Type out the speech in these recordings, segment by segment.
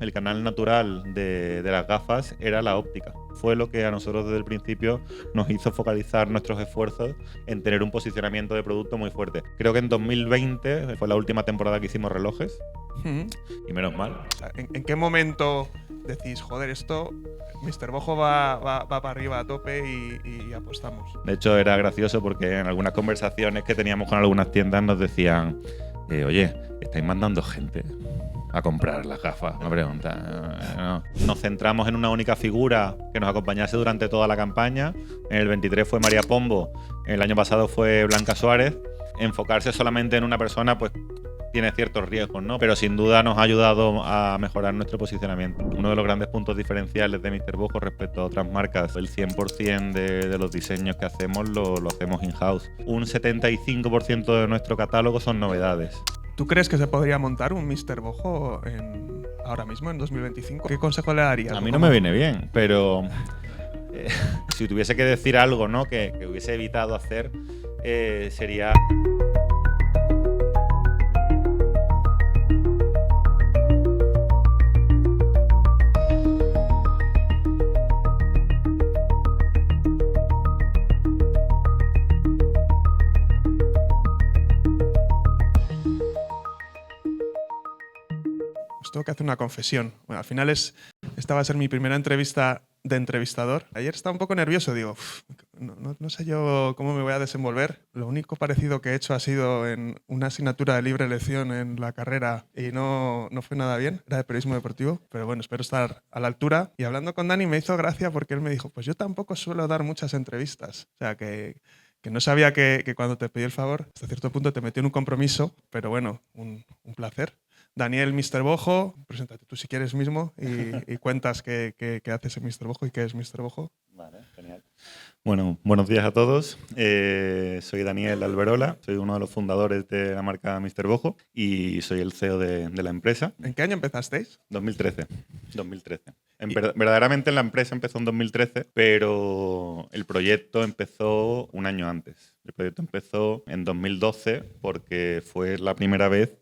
El canal natural de las gafas era la óptica. Fue lo que a nosotros desde el principio nos hizo focalizar nuestros esfuerzos en tener un posicionamiento de producto muy fuerte. Creo que en 2020 fue la última temporada que hicimos relojes, y menos mal. O sea, ¿en qué momento decís, joder, esto, Mr. Bojo va para arriba a tope y apostamos? De hecho, era gracioso porque en algunas conversaciones que teníamos con algunas tiendas nos decían, oye, ¿estáis mandando gente a comprar las gafas? Me preguntan. No. Nos centramos en una única figura que nos acompañase durante toda la campaña. En el 23 fue María Pombo, el año pasado fue Blanca Suárez. Enfocarse solamente en una persona, pues tiene ciertos riesgos, ¿no? Pero sin duda nos ha ayudado a mejorar nuestro posicionamiento. Uno de los grandes puntos diferenciales de Mr. Bojo respecto a otras marcas, el 100% de los diseños que hacemos lo hacemos in-house. Un 75% de nuestro catálogo son novedades. ¿Tú crees que se podría montar un Mr. Bojo ahora mismo, en 2025? ¿Qué consejo le darías? A mí no me viene bien, pero si tuviese que decir algo, ¿no?, que hubiese evitado hacer, sería... Os tengo que hacer una confesión. Bueno, al final esta va a ser mi primera entrevista de entrevistador. Ayer estaba un poco nervioso, digo, no sé yo cómo me voy a desenvolver. Lo único parecido que he hecho ha sido en una asignatura de libre elección en la carrera y no fue nada bien, era de periodismo deportivo, pero bueno, espero estar a la altura. Y hablando con Dani me hizo gracia porque él me dijo, pues yo tampoco suelo dar muchas entrevistas. O sea, que no sabía que cuando te pedí el favor, hasta cierto punto te metí en un compromiso, pero bueno, un placer. Daniel Mr. Bojo, preséntate tú si quieres mismo y cuentas qué haces en Mr. Bojo y qué es Mr. Bojo. Vale, genial. Bueno, buenos días a todos. Soy Daniel Alberola, soy uno de los fundadores de la marca Mr. Bojo y soy el CEO de la empresa. ¿En qué año empezasteis? 2013. Verdaderamente la empresa empezó en 2013, pero el proyecto empezó un año antes. El proyecto empezó en 2012 porque fue la primera vez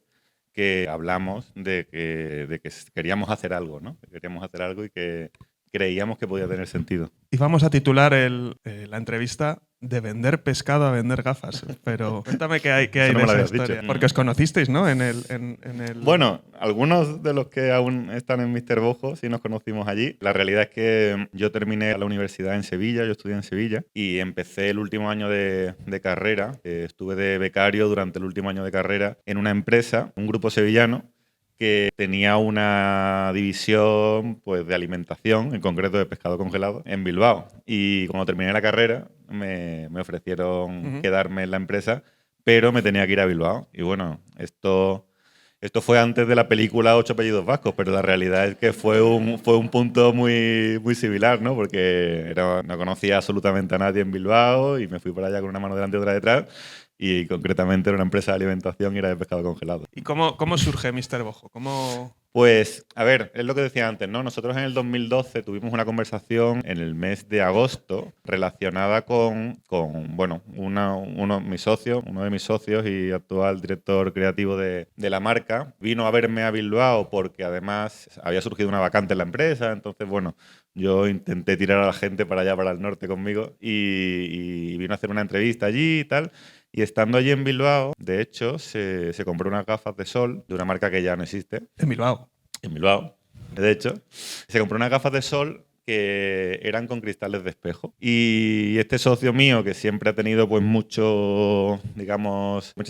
que hablamos de que queríamos hacer algo, ¿no? Que queríamos hacer algo y que creíamos que podía tener sentido. Y vamos a titular la entrevista de vender pescado a vender gafas. Pero cuéntame qué hay Eso no de me lo esa habías historia. dicho. Porque os conocisteis, ¿no? En el... Bueno, algunos de los que aún están en Mr. Bojo sí nos conocimos allí. La realidad es que yo terminé la universidad en Sevilla, yo estudié en Sevilla y empecé el último año de carrera. Estuve de becario durante el último año de carrera en una empresa, un grupo sevillano, que tenía una división, pues, de alimentación, en concreto de pescado congelado, en Bilbao. Y cuando terminé la carrera me ofrecieron quedarme en la empresa, pero me tenía que ir a Bilbao. Y bueno, esto fue antes de la película Ocho apellidos vascos, pero la realidad es que fue un punto muy, muy similar, ¿no? Porque no conocía absolutamente a nadie en Bilbao y me fui para allá con una mano delante y otra detrás. Y concretamente era una empresa de alimentación y era de pescado congelado. ¿Y cómo surge Mr. Bojo? Pues, a ver, es lo que decía antes, ¿no? Nosotros en el 2012 tuvimos una conversación en el mes de agosto relacionada con bueno, uno de mis socios y actual director creativo de la marca, vino a verme a Bilbao porque además había surgido una vacante en la empresa. Entonces, bueno, yo intenté tirar a la gente para allá, para el norte conmigo, y vino a hacer una entrevista allí y tal. Y estando allí en Bilbao, de hecho, se compró unas gafas de sol de una marca que ya no existe. En Bilbao. En Bilbao, de hecho. Se compró unas gafas de sol que eran con cristales de espejo. Y este socio mío, que siempre ha tenido pues mucha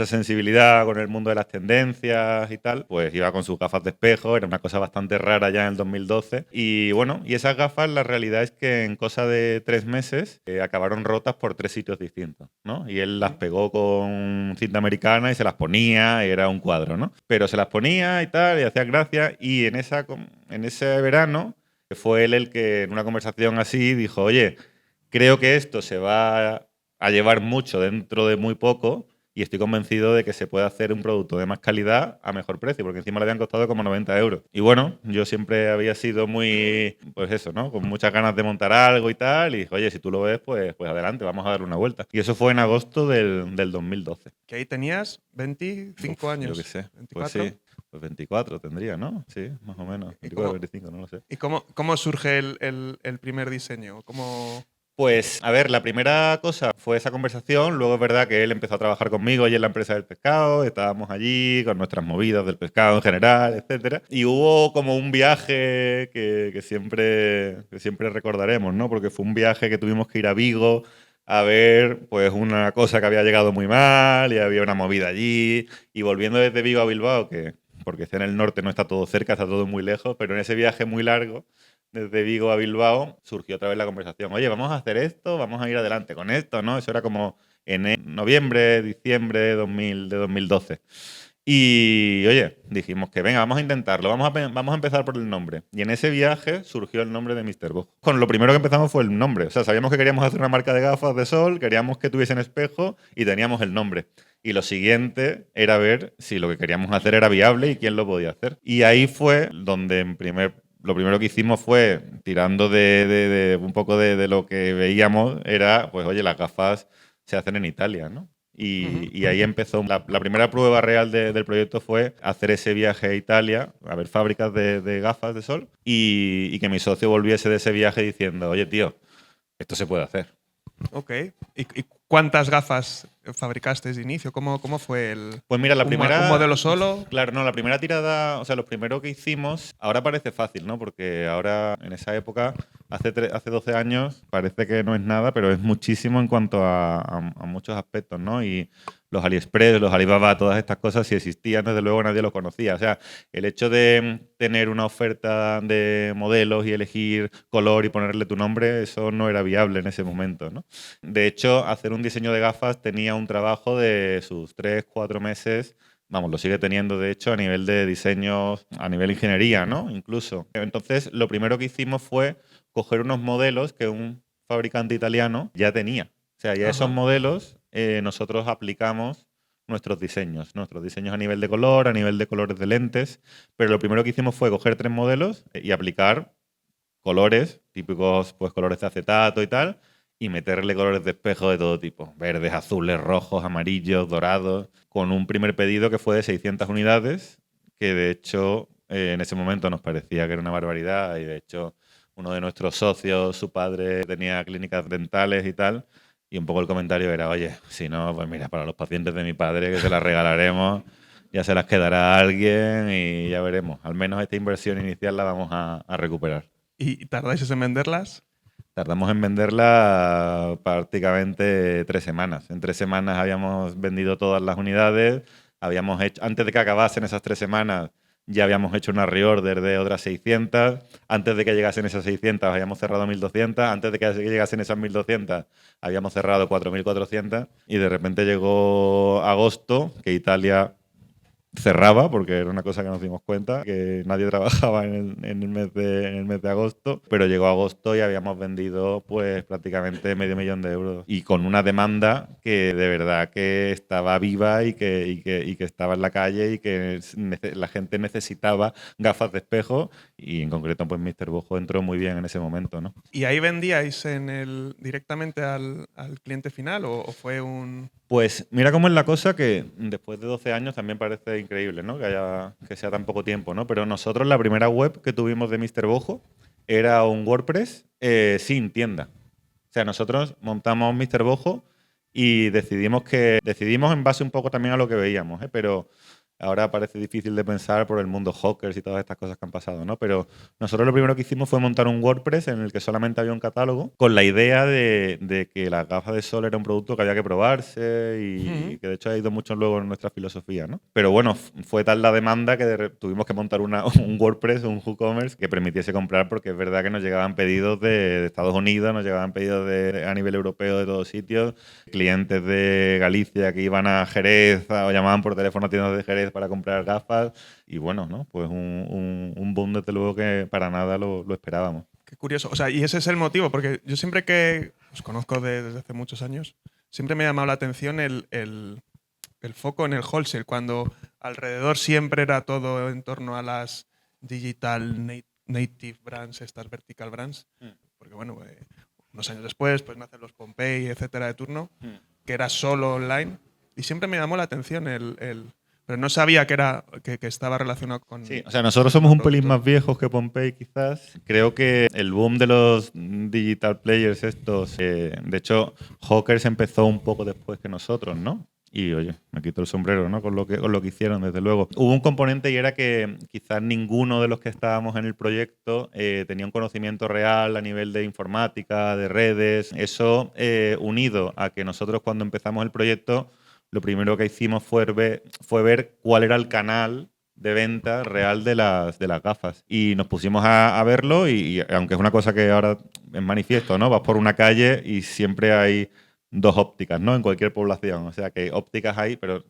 sensibilidad con el mundo de las tendencias y tal, pues iba con sus gafas de espejo, era una cosa bastante rara ya en el 2012. Y bueno, y esas gafas, la realidad es que en cosa de 3 meses acabaron rotas por 3 sitios distintos, ¿no? Y él las pegó con cinta americana y se las ponía, y era un cuadro, ¿no? Pero se las ponía y tal, y hacía gracia, y en ese verano fue él el que en una conversación así dijo, oye, creo que esto se va a llevar mucho dentro de muy poco y estoy convencido de que se puede hacer un producto de más calidad a mejor precio, porque encima le habían costado como 90 euros. Y bueno, yo siempre había sido muy, pues eso, ¿no? Con muchas ganas de montar algo y tal, y dije, oye, si tú lo ves, pues adelante, vamos a darle una vuelta. Y eso fue en agosto del 2012. Que ahí tenías 25 años. Yo qué sé. 24. Pues sí. Pues 24 tendría, ¿no? Sí, más o menos. ¿Y 24, 25, no lo sé. ¿Y cómo surge el primer diseño? ¿Cómo? Pues, a ver, la primera cosa fue esa conversación. Luego es verdad que él empezó a trabajar conmigo allí en la empresa del pescado. Estábamos allí con nuestras movidas del pescado en general, etcétera. Y hubo como un viaje que siempre recordaremos, ¿no? Porque fue un viaje que tuvimos que ir a Vigo a ver, pues, una cosa que había llegado muy mal y había una movida allí. Y volviendo desde Vigo a Bilbao, porque está en el norte, no está todo cerca, está todo muy lejos, pero en ese viaje muy largo desde Vigo a Bilbao, surgió otra vez la conversación. Oye, vamos a hacer esto, vamos a ir adelante con esto, ¿no? Eso era como en noviembre, diciembre de 2012. Y oye, dijimos que venga, vamos a intentarlo, vamos a empezar por el nombre. Y en ese viaje surgió el nombre de Mr. Bojo. Con lo primero que empezamos fue el nombre. O sea, sabíamos que queríamos hacer una marca de gafas de sol, queríamos que tuviesen espejo y teníamos el nombre. Y lo siguiente era ver si lo que queríamos hacer era viable y quién lo podía hacer. Y ahí fue donde lo primero que hicimos fue, tirando de un poco de lo que veíamos, era, pues oye, las gafas se hacen en Italia, ¿no? Y ahí empezó. La primera prueba real del proyecto fue hacer ese viaje a Italia, a ver fábricas de gafas de sol, y que mi socio volviese de ese viaje diciendo, oye, tío, esto se puede hacer. Ok. ¿Y cuántas gafas fabricasteis de inicio? ¿Cómo fue Pues mira, un modelo solo? claro, no, la primera tirada, o sea, lo primero que hicimos, ahora parece fácil, ¿no? Porque ahora, en esa época, hace 12 años, parece que no es nada, pero es muchísimo en cuanto a muchos aspectos, ¿no? Y los AliExpress, los Alibaba, todas estas cosas, si existían, desde luego nadie los conocía. O sea, el hecho de tener una oferta de modelos y elegir color y ponerle tu nombre, eso no era viable en ese momento, ¿no? De hecho, hacer un diseño de gafas tenía un trabajo de sus 3, 4 meses. Vamos, lo sigue teniendo, de hecho, a nivel de diseño, a nivel ingeniería, ¿no? Incluso. Entonces, lo primero que hicimos fue coger unos modelos que un fabricante italiano ya tenía. O sea, ya esos Ajá. modelos nosotros aplicamos nuestros diseños a nivel de color, a nivel de colores de lentes. Pero lo primero que hicimos fue coger 3 modelos y aplicar colores, típicos pues colores de acetato y tal, y meterle colores de espejo de todo tipo, verdes, azules, rojos, amarillos, dorados, con un primer pedido que fue de 600 unidades, que de hecho en ese momento nos parecía que era una barbaridad y de hecho uno de nuestros socios, su padre tenía clínicas dentales y tal, y un poco el comentario era, oye, si no, pues mira, para los pacientes de mi padre que se las regalaremos, ya se las quedará alguien y ya veremos. Al menos esta inversión inicial la vamos a recuperar. ¿Y tardáis en venderlas? Tardamos en venderla prácticamente 3 semanas. En 3 semanas habíamos vendido todas las unidades. Habíamos hecho, antes de que acabasen esas 3 semanas, ya habíamos hecho una reorder de otras 600. Antes de que llegasen esas 600, habíamos cerrado 1200. Antes de que llegasen esas 1200, habíamos cerrado 4400. Y de repente llegó agosto, que Italia cerraba, porque era una cosa que nos dimos cuenta, que nadie trabajaba en el mes de agosto, pero llegó agosto y habíamos vendido pues prácticamente medio millón de euros. Y con una demanda que de verdad que estaba viva y que estaba en la calle y que la gente necesitaba gafas de espejo y en concreto pues Mr. Bojo entró muy bien en ese momento, ¿no? ¿Y ahí vendíais directamente al cliente final o fue un? Pues mira cómo es la cosa que después de 12 años también parece increíble, ¿no? Que sea tan poco tiempo, ¿no? Pero nosotros la primera web que tuvimos de Mr. Bojo era un WordPress sin tienda. O sea, nosotros montamos Mr. Bojo y decidimos en base un poco también a lo que veíamos, ¿eh? Pero ahora parece difícil de pensar por el mundo hackers y todas estas cosas que han pasado, ¿no? Pero nosotros lo primero que hicimos fue montar un WordPress en el que solamente había un catálogo con la idea de que las gafas de sol era un producto que había que probarse y Ujú. que de hecho ha ido mucho luego en nuestra filosofía, ¿no? Pero bueno, fue tal la demanda que tuvimos que montar un WordPress, un WooCommerce que permitiese comprar porque es verdad que nos llegaban pedidos de Estados Unidos, nos llegaban pedidos a nivel europeo de todos sitios, clientes de Galicia que iban a Jerez o llamaban por teléfono a tiendas de Jerez para comprar gafas y bueno, ¿no? Pues un boom desde luego que para nada lo esperábamos. Qué curioso. O sea, y ese es el motivo, porque yo siempre que os conozco desde hace muchos años, siempre me ha llamado la atención el foco en el wholesale, cuando alrededor siempre era todo en torno a las native brands, estas vertical brands. Porque bueno, unos años después pues nacen los Pompey, etcétera, de turno, que era solo online. Y siempre me llamó la atención pero no sabía que estaba relacionado con... Sí, o sea, nosotros somos un pelín producto. más viejos que Pompey, quizás. Creo que el boom de los digital players estos, de hecho, Hawkers empezó un poco después que nosotros, ¿no? Y oye, me quito el sombrero, ¿no? Con lo que hicieron, desde luego. Hubo un componente y era que quizás ninguno de los que estábamos en el proyecto tenía un conocimiento real a nivel de informática, de redes. Eso unido a que nosotros cuando empezamos el proyecto, lo primero que hicimos fue ver cuál era el canal de venta real de las gafas. Y nos pusimos a verlo y aunque es una cosa que ahora es manifiesto, ¿no? Vas por una calle y siempre hay dos ópticas, ¿no? En cualquier población. O sea, que ópticas hay, pero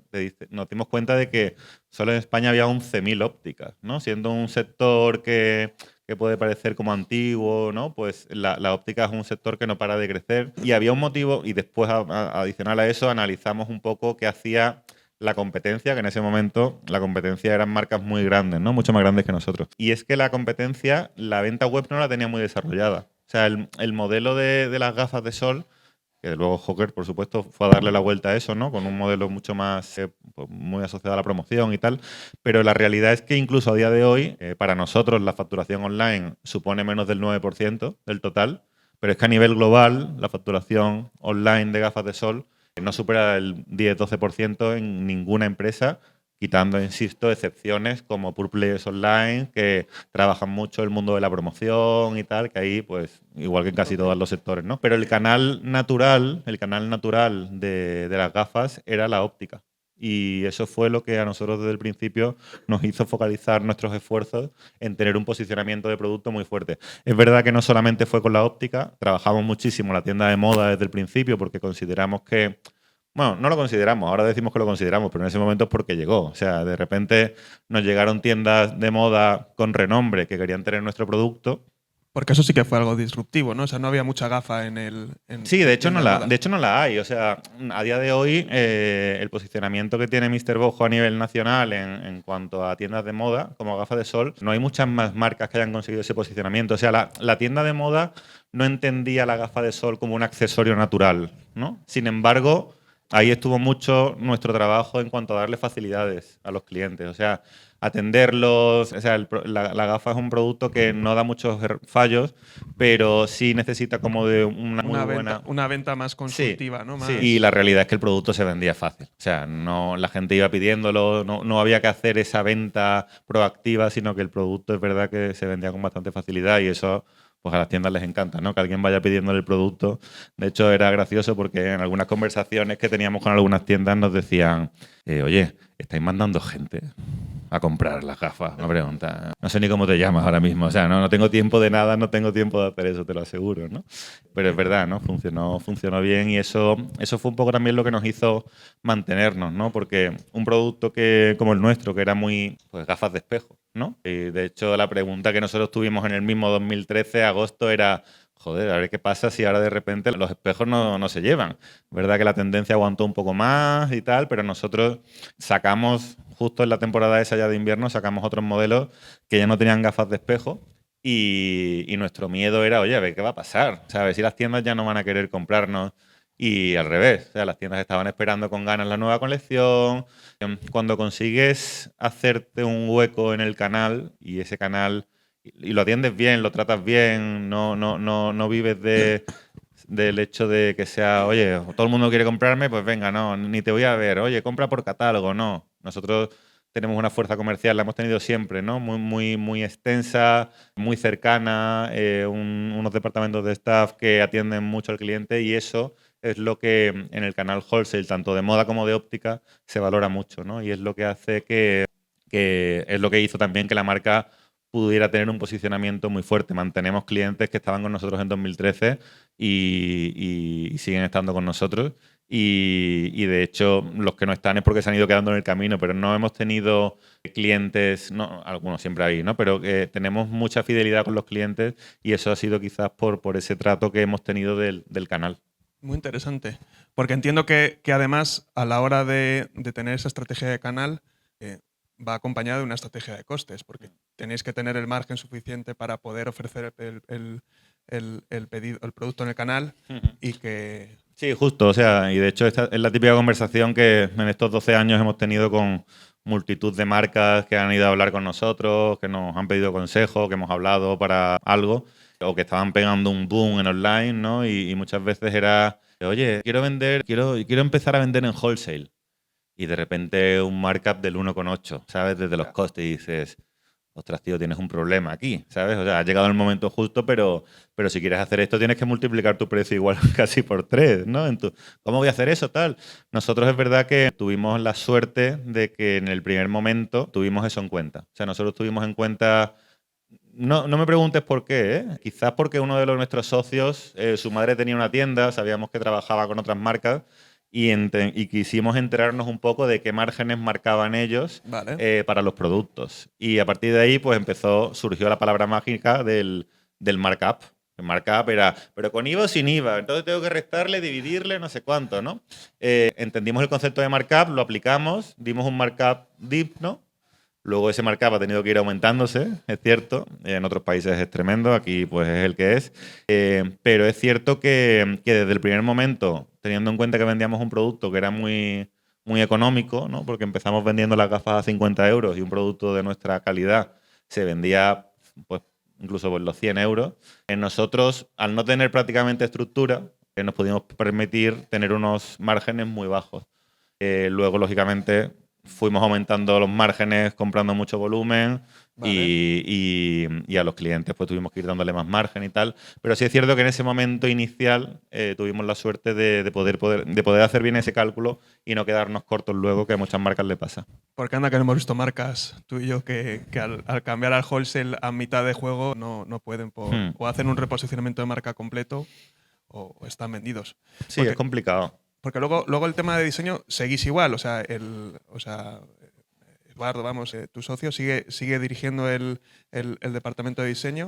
nos dimos cuenta de que solo en España había 11.000 ópticas, ¿no? Siendo un sector que puede parecer como antiguo, ¿no? Pues la óptica es un sector que no para de crecer. Y había un motivo, y después, adicional a eso, analizamos un poco qué hacía la competencia, que en ese momento la competencia eran marcas muy grandes, ¿no? Mucho más grandes que nosotros. Y es que la competencia, la venta web no la tenía muy desarrollada. O sea, el modelo de las gafas de sol, que luego Hawker, por supuesto, fue a darle la vuelta a eso, ¿no? Con un modelo mucho más, pues muy asociado a la promoción y tal. Pero la realidad es que incluso a día de hoy, para nosotros la facturación online supone menos del 9% del total, pero es que a nivel global la facturación online de gafas de sol no supera el 10-12% en ninguna empresa, quitando, insisto, excepciones como Pure Players Online, que trabajan mucho el mundo de la promoción y tal, que ahí, pues, igual que en casi todos los sectores, ¿no? Pero el canal natural de las gafas era la óptica. Y eso fue lo que a nosotros desde el principio nos hizo focalizar nuestros esfuerzos en tener un posicionamiento de producto muy fuerte. Es verdad que no solamente fue con la óptica, trabajamos muchísimo la tienda de moda desde el principio porque consideramos que, bueno, no lo consideramos, ahora decimos que lo consideramos, pero en ese momento es porque llegó. O sea, de repente nos llegaron tiendas de moda con renombre que querían tener nuestro producto. Porque eso sí que fue algo disruptivo, ¿no? O sea, no había mucha gafa Sí, de en hecho tienda de moda. de hecho no la hay. O sea, a día de hoy el posicionamiento que tiene Mr. Bojo a nivel nacional en cuanto a tiendas de moda, como gafas de sol, no hay muchas más marcas que hayan conseguido ese posicionamiento. O sea, la tienda de moda no entendía la gafa de sol como un accesorio natural, ¿no? Sin embargo, ahí estuvo mucho nuestro trabajo en cuanto a darle facilidades a los clientes. O sea, atenderlos. O sea, la gafa es un producto que no da muchos fallos, pero sí necesita como de una muy buena... Una venta más Sí, consultiva, ¿no? sí. Más... Y la realidad es que el producto se vendía fácil. O sea, no, la gente iba pidiéndolo, no había que hacer esa venta proactiva, sino que el producto es verdad que se vendía con bastante facilidad y eso pues a las tiendas les encanta, ¿no? Que alguien vaya pidiéndole el producto. De hecho, era gracioso porque en algunas conversaciones que teníamos con algunas tiendas nos decían, oye, ¿estáis mandando gente a comprar las gafas? Me pregunta. No sé ni cómo te llamas ahora mismo. O sea, no tengo tiempo de nada, no tengo tiempo de hacer eso, te lo aseguro, ¿no? Pero es verdad, ¿no? Funcionó bien y eso fue un poco también lo que nos hizo mantenernos, ¿no? Porque un producto como el nuestro, que era muy, pues, gafas de espejo, ¿no? Y de hecho la pregunta que nosotros tuvimos en el mismo 2013, agosto, era, joder, a ver qué pasa si ahora de repente los espejos no se llevan. Verdad que la tendencia aguantó un poco más y tal, pero nosotros sacamos, justo en la temporada esa ya de invierno, sacamos otros modelos que ya no tenían gafas de espejo. Y nuestro miedo era, oye, a ver qué va a pasar. O sea, a ver si las tiendas ya no van a querer comprarnos. Y al revés, o sea, las tiendas estaban esperando con ganas la nueva colección. Cuando consigues hacerte un hueco en el canal y ese canal y lo atiendes bien, lo tratas bien, no vives del hecho de que sea, oye, todo el mundo quiere comprarme, pues venga, no, ni te voy a ver, oye, compra por catálogo, no. Nosotros tenemos una fuerza comercial, la hemos tenido siempre, ¿no? Muy extensa, muy cercana, unos departamentos de staff que atienden mucho al cliente y eso es lo que en el canal wholesale, tanto de moda como de óptica, se valora mucho, ¿no? Y es lo que hace que es lo que hizo también que la marca pudiera tener un posicionamiento muy fuerte. Mantenemos clientes que estaban con nosotros en 2013 y siguen estando con nosotros. Y de hecho, los que no están es porque se han ido quedando en el camino, pero no hemos tenido clientes, no, algunos siempre hay, ¿no? Pero tenemos mucha fidelidad con los clientes y eso ha sido quizás por ese trato que hemos tenido del canal. Muy interesante. Porque entiendo que además, a la hora de tener esa estrategia de canal, va acompañada de una estrategia de costes, porque tenéis que tener el margen suficiente para poder ofrecer el producto en el canal y que... Sí, justo. O sea, y de hecho esta es la típica conversación que en estos 12 años hemos tenido con multitud de marcas que han ido a hablar con nosotros, que nos han pedido consejo, que hemos hablado para algo, o que estaban pegando un boom en online, ¿no? Y muchas veces era, oye, quiero empezar a vender en wholesale. Y de repente un markup del 1,8, ¿sabes? Desde los costes y dices, ostras, tío, tienes un problema aquí, ¿sabes? O sea, ha llegado el momento justo, pero si quieres hacer esto tienes que multiplicar tu precio igual casi por 3, ¿no? ¿Cómo voy a hacer eso, tal? Nosotros es verdad que tuvimos la suerte de que en el primer momento tuvimos eso en cuenta. O sea, nosotros tuvimos en cuenta... No me preguntes por qué, ¿eh? Quizás porque uno de nuestros socios, su madre tenía una tienda, sabíamos que trabajaba con otras marcas y quisimos enterarnos un poco de qué márgenes marcaban ellos Vale. para los productos. Y a partir de ahí pues surgió la palabra mágica del markup. El markup era, pero con IVA o sin IVA, entonces tengo que restarle, dividirle, no sé cuánto, ¿no? Entendimos el concepto de markup, lo aplicamos, dimos un markup deep, ¿no? Luego ese markup ha tenido que ir aumentándose, es cierto. En otros países es tremendo, aquí pues es el que es. Pero es cierto que desde el primer momento, teniendo en cuenta que vendíamos un producto que era muy, muy económico, ¿no? Porque empezamos vendiendo las gafas a 50 euros y un producto de nuestra calidad se vendía pues, incluso por los 100 euros. Nosotros, al no tener prácticamente estructura, nos pudimos permitir tener unos márgenes muy bajos. Luego, lógicamente, fuimos aumentando los márgenes, comprando mucho volumen y a los clientes pues tuvimos que ir dándole más margen y tal. Pero sí es cierto que en ese momento inicial tuvimos la suerte de poder hacer bien ese cálculo y no quedarnos cortos luego, que a muchas marcas le pasa. Porque anda que no hemos visto marcas, tú y yo, que al cambiar al wholesale a mitad de juego no pueden o hacen un reposicionamiento de marca completo o están vendidos. Sí, es complicado. Porque luego el tema de diseño seguís igual, o sea, Eduardo, vamos, tu socio sigue dirigiendo el departamento de diseño.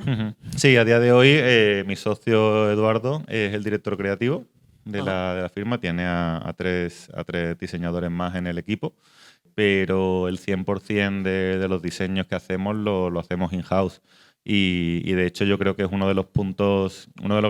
Sí, a día de hoy mi socio Eduardo es el director creativo de la firma, tiene a tres diseñadores más en el equipo, pero el 100% de los diseños que hacemos lo hacemos in-house. Y de hecho yo creo que es uno de los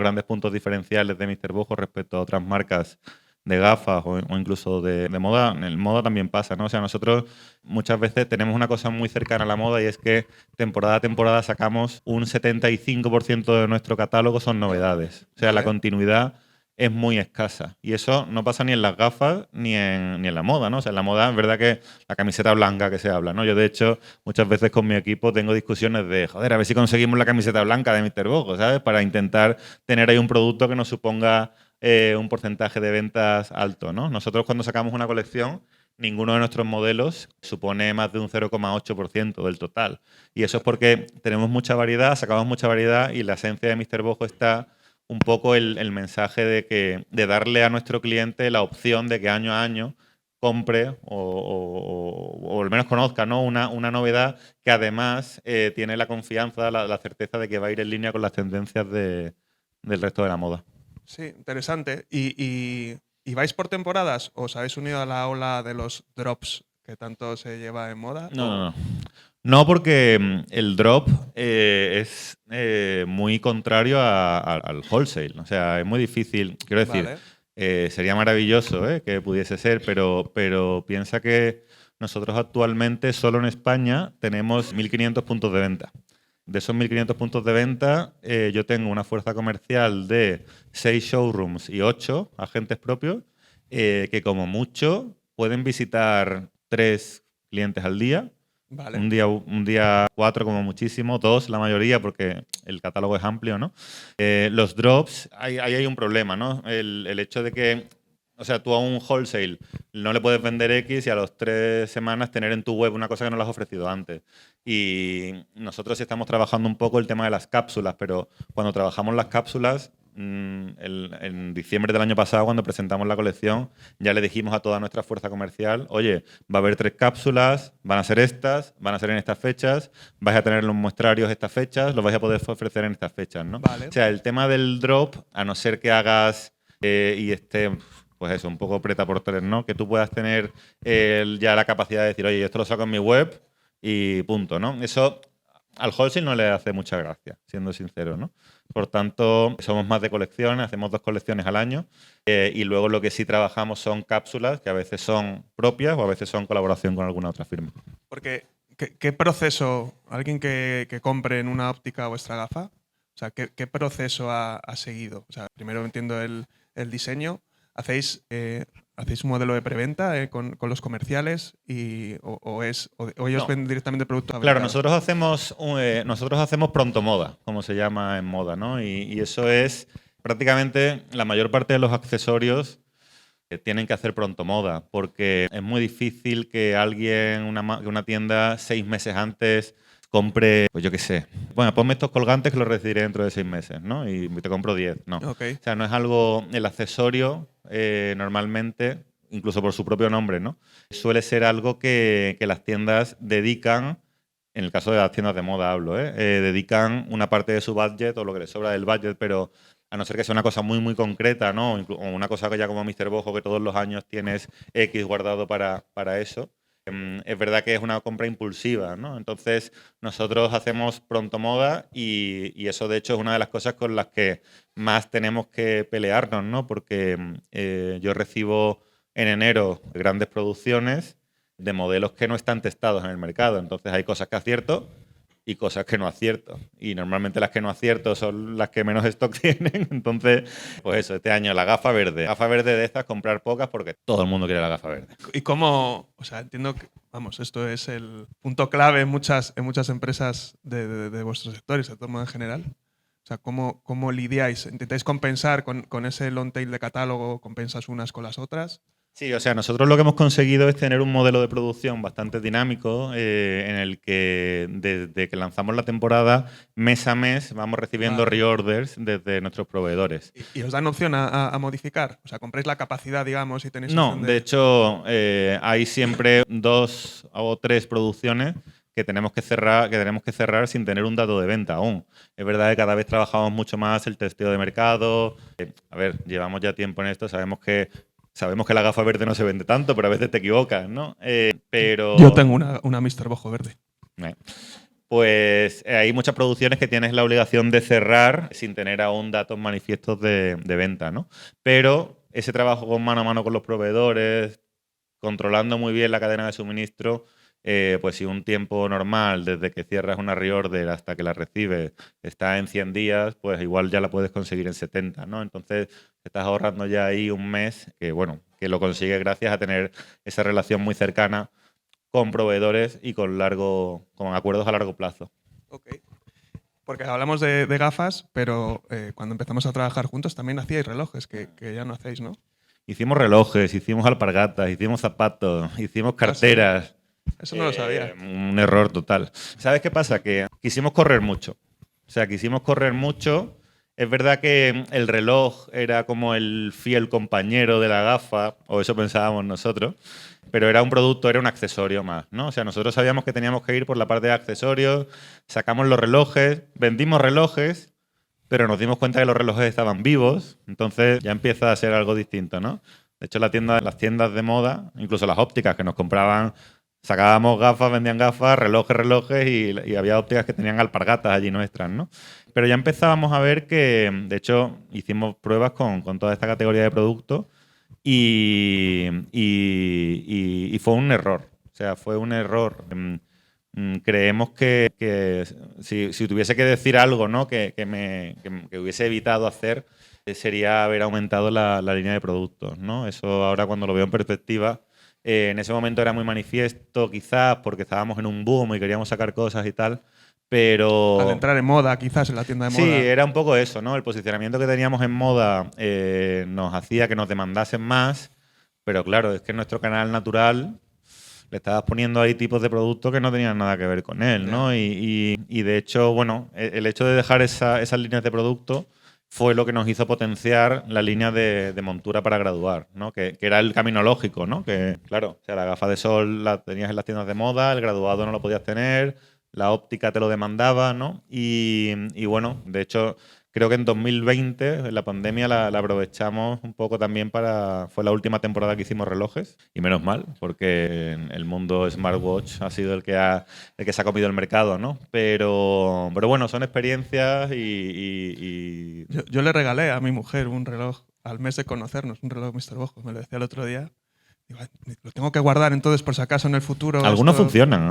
grandes puntos diferenciales de Mr. Bojo respecto a otras marcas de gafas o incluso de moda. En el moda también pasa, ¿no? O sea, nosotros muchas veces tenemos una cosa muy cercana a la moda y es que temporada a temporada sacamos un 75% de nuestro catálogo son novedades. O sea, la continuidad es muy escasa. Y eso no pasa ni en las gafas ni en la moda, ¿no? O sea, en la moda es verdad que la camiseta blanca que se habla, ¿no? Yo, de hecho, muchas veces con mi equipo tengo discusiones de, joder, a ver si conseguimos la camiseta blanca de Mr. Bojo, ¿sabes? Para intentar tener ahí un producto que nos suponga un porcentaje de ventas alto, ¿no? Nosotros cuando sacamos una colección, ninguno de nuestros modelos supone más de un 0,8% del total. Y eso es porque tenemos mucha variedad, sacamos mucha variedad y la esencia de Mr. Bojo está un poco el mensaje de darle a nuestro cliente la opción de que año a año compre o al menos conozca, ¿no? una novedad que además tiene la confianza, la certeza de que va a ir en línea con las tendencias del resto de la moda. Sí, interesante. ¿Y vais por temporadas? ¿Os habéis unido a la ola de los drops que tanto se lleva en moda? No. No, porque el drop es muy contrario al wholesale. O sea, es muy difícil. Quiero decir, sería maravilloso que pudiese ser, pero piensa que nosotros actualmente solo en España tenemos 1.500 puntos de venta. De esos 1.500 puntos de venta, yo tengo una fuerza comercial de 6 showrooms y 8 agentes propios que como mucho pueden visitar 3 clientes al día. Vale. Un día 4 como muchísimo, 2 la mayoría porque el catálogo es amplio, ¿no? Los drops, ahí hay un problema, ¿no? El hecho de que, o sea, tú a un wholesale no le puedes vender X y a las 3 semanas tener en tu web una cosa que no le has ofrecido antes. Y nosotros estamos trabajando un poco el tema de las cápsulas, pero cuando trabajamos las cápsulas, en diciembre del año pasado, cuando presentamos la colección, ya le dijimos a toda nuestra fuerza comercial, oye, va a haber 3 cápsulas, van a ser estas, van a ser en estas fechas, vais a tener los muestrarios estas fechas, los vais a poder ofrecer en estas fechas, ¿no? Vale. O sea, el tema del drop, a no ser que hagas y esté, pues eso, un poco preta por tres, ¿no? Que tú puedas tener ya la capacidad de decir, oye, esto lo saco en mi web y punto, ¿no? Eso al wholesale no le hace mucha gracia, siendo sincero, ¿no? Por tanto, somos más de colecciones, hacemos 2 colecciones al año y luego lo que sí trabajamos son cápsulas que a veces son propias o a veces son colaboración con alguna otra firma. Porque, ¿qué proceso, alguien que compre en una óptica vuestra gafa, o sea, qué proceso ha seguido? O sea, primero entiendo el diseño. ¿Hacéis un modelo de preventa con los comerciales o ellos No. venden directamente el producto Claro, fabricado? nosotros hacemos pronto moda, como se llama en moda, ¿no? Y eso es prácticamente la mayor parte de los accesorios que tienen que hacer pronto moda, porque es muy difícil que alguien, una tienda, 6 meses antes compre, pues yo qué sé. Bueno, ponme estos colgantes que los recibiré dentro de 6 meses, ¿no? Y te compro 10, no. Okay. O sea, no es algo, el accesorio normalmente, incluso por su propio nombre, ¿no? Suele ser algo que las tiendas dedican, en el caso de las tiendas de moda hablo, dedican una parte de su budget o lo que les sobra del budget, pero a no ser que sea una cosa muy, muy concreta, ¿no? O una cosa que ya como Mr. Bojo, que todos los años tienes X guardado para eso. Es verdad que es una compra impulsiva, ¿no? Entonces, nosotros hacemos pronto moda y eso, de hecho, es una de las cosas con las que más tenemos que pelearnos, ¿no? Porque yo recibo en enero grandes producciones de modelos que no están testados en el mercado. Entonces, hay cosas que acierto y cosas que no acierto. Y normalmente las que no acierto son las que menos stock tienen. Entonces, pues eso, este año la gafa verde. Gafa verde de estas, comprar pocas porque todo el mundo quiere la gafa verde. ¿Y cómo? O sea, entiendo que, vamos, esto es el punto clave en muchas empresas de vuestro sector y sector moda en general. O sea, ¿cómo lidiáis? ¿Intentáis compensar con ese long tail de catálogo? ¿Compensas unas con las otras? Sí, o sea, nosotros lo que hemos conseguido es tener un modelo de producción bastante dinámico en el que desde que lanzamos la temporada, mes a mes, vamos recibiendo reorders desde nuestros proveedores. ¿Y os dan opción a modificar? O sea, ¿compráis la capacidad, digamos, y tenéis No, opción de hecho, hay siempre 2 o 3 producciones que tenemos que cerrar sin tener un dato de venta aún. Es verdad que cada vez trabajamos mucho más el testeo de mercado. A ver, llevamos ya tiempo en esto, sabemos que la gafa verde no se vende tanto, pero a veces te equivocas, ¿no? Pero yo tengo una Mr. Bojo verde. Pues hay muchas producciones que tienes la obligación de cerrar sin tener aún datos manifiestos de venta, ¿no? Pero ese trabajo con mano a mano con los proveedores, controlando muy bien la cadena de suministro, pues si un tiempo normal, desde que cierras una reorder hasta que la recibes, está en 100 días, pues igual ya la puedes conseguir en 70, ¿no? Entonces, estás ahorrando ya ahí un mes, que bueno, que lo consigues gracias a tener esa relación muy cercana con proveedores y con acuerdos a largo plazo. Ok. Porque hablamos de gafas, pero cuando empezamos a trabajar juntos también hacíais relojes, que ya no hacéis, ¿no? Hicimos relojes, hicimos alpargatas, hicimos zapatos, hicimos carteras. Eso no lo sabía. Un error total. ¿Sabes qué pasa? Que quisimos correr mucho. O sea, quisimos correr mucho. Es verdad que el reloj era como el fiel compañero de la gafa, o eso pensábamos nosotros, pero era un accesorio más, ¿no? O sea, nosotros sabíamos que teníamos que ir por la parte de accesorios, sacamos los relojes, vendimos relojes, pero nos dimos cuenta que los relojes estaban vivos, entonces ya empieza a ser algo distinto, ¿no? De hecho, las tiendas de moda, incluso las ópticas que nos compraban, sacábamos gafas, vendían gafas, relojes y había ópticas que tenían alpargatas allí nuestras, ¿no? Pero ya empezábamos a ver que, de hecho, hicimos pruebas con toda esta categoría de productos y fue un error. O sea, fue un error. Creemos que si tuviese que decir algo, ¿no? que hubiese evitado hacer, sería haber aumentado la línea de productos, ¿no? Eso ahora cuando lo veo en perspectiva, en ese momento era muy manifiesto quizás porque estábamos en un boom y queríamos sacar cosas y tal, pero... Al entrar en moda, quizás, en la tienda de moda. Sí, era un poco eso, ¿no? El posicionamiento que teníamos en moda nos hacía que nos demandasen más, pero claro, es que en nuestro canal natural le estabas poniendo ahí tipos de productos que no tenían nada que ver con él, ¿no? Y de hecho, bueno, el hecho de dejar esas líneas de producto fue lo que nos hizo potenciar la línea de montura para graduar, ¿no? Que era el camino lógico, ¿no? Que, claro, o sea, la gafa de sol la tenías en las tiendas de moda, el graduado no lo podías tener, la óptica te lo demandaba, ¿no? Y bueno, de hecho, creo que en 2020, en la pandemia, la aprovechamos un poco también fue la última temporada que hicimos relojes, y menos mal, porque el mundo smartwatch ha sido el que se ha comido el mercado, ¿no? Pero bueno, son experiencias y Yo le regalé a mi mujer un reloj al mes de conocernos, un reloj Mr. Bojo, me lo decía el otro día. Digo, lo tengo que guardar entonces por si acaso en el futuro. algunos esto... funcionan.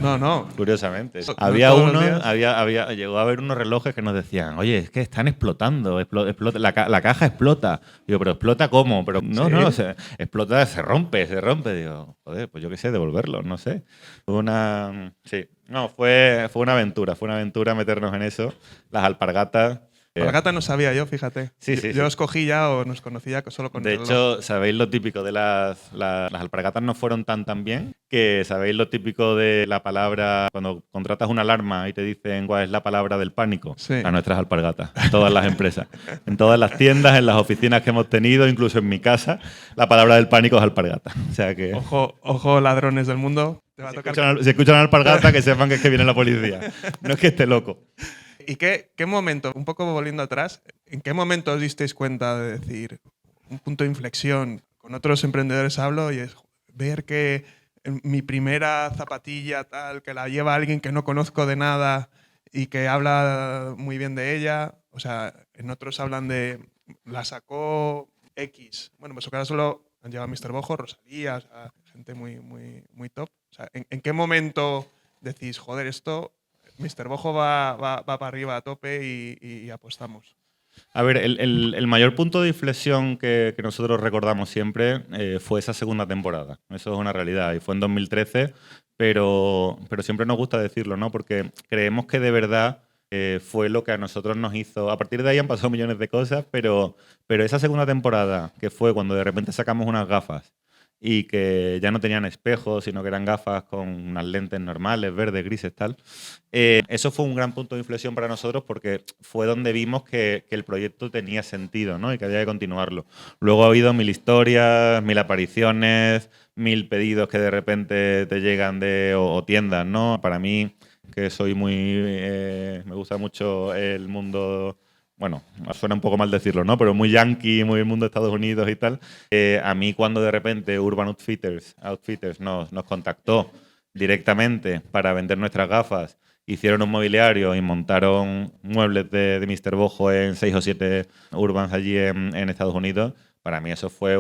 No. Curiosamente. No Había todos los uno, días. llegó a haber unos relojes que nos decían, oye, es que están explotando, explota, la caja explota. Digo, ¿pero explota cómo? Pero no, Sí. no, explota, se rompe. Digo, joder, pues yo qué sé, devolverlo, no sé. Sí, no, fue una aventura meternos en eso. Las alpargatas. Alpargata no sabía yo, fíjate. Sí, Yo sí. os cogí ya o nos conocía solo con De el reloj. hecho, ¿sabéis lo típico de las alpargatas? No fueron tan bien, que sabéis lo típico de la palabra, cuando contratas una alarma y te dicen cuál es la palabra del pánico. Sí. Las nuestras alpargatas, en todas las empresas. En todas las tiendas, en las oficinas que hemos tenido, incluso en mi casa, la palabra del pánico es alpargata. O sea que... Ojo, ladrones del mundo. Te va a tocar. Si escuchan alpargata, que sepan que es que viene la policía. No es que esté loco. ¿Y qué momento, un poco volviendo atrás, en qué momento os disteis cuenta de decir, un punto de inflexión? Con otros emprendedores hablo y es ver que mi primera zapatilla tal, que la lleva alguien que no conozco de nada y que habla muy bien de ella. O sea, en otros hablan de, la sacó X. Bueno, en vuestro caso solo han llevado a Mr. Bojo, Rosalía, o sea, gente muy top. O sea, ¿en qué momento decís, joder, esto... Mr. Bojo va para arriba a tope y apostamos? A ver, el mayor punto de inflexión que nosotros recordamos siempre fue esa segunda temporada. Eso es una realidad. Y fue en 2013, pero siempre nos gusta decirlo, ¿no? Porque creemos que de verdad fue lo que a nosotros nos hizo. A partir de ahí han pasado millones de cosas, pero esa segunda temporada, que fue cuando de repente sacamos unas gafas y que ya no tenían espejos, sino que eran gafas con unas lentes normales, verdes, grises, tal. Eso fue un gran punto de inflexión para nosotros porque fue donde vimos que el proyecto tenía sentido, ¿no? Y que había que continuarlo. Luego ha habido 1000 historias, 1000 apariciones, 1000 pedidos que de repente te llegan o tiendas, ¿no? Para mí, que soy me gusta mucho el mundo... Bueno, suena un poco mal decirlo, ¿no? Pero muy yankee, muy el mundo de Estados Unidos y tal. A mí cuando de repente Urban Outfitters nos contactó directamente para vender nuestras gafas, hicieron un mobiliario y montaron muebles de Mr. Bojo en 6 o 7 Urbans allí en Estados Unidos. Para mí eso fue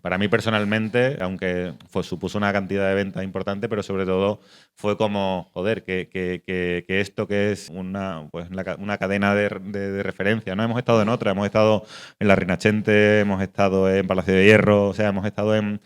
para mí personalmente, aunque supuso una cantidad de ventas importante, pero sobre todo fue como, joder, que esto que es una cadena de referencia, ¿no? Hemos estado en otra, hemos estado en la Rinascente, hemos estado en Palacio de Hierro, o sea, hemos estado en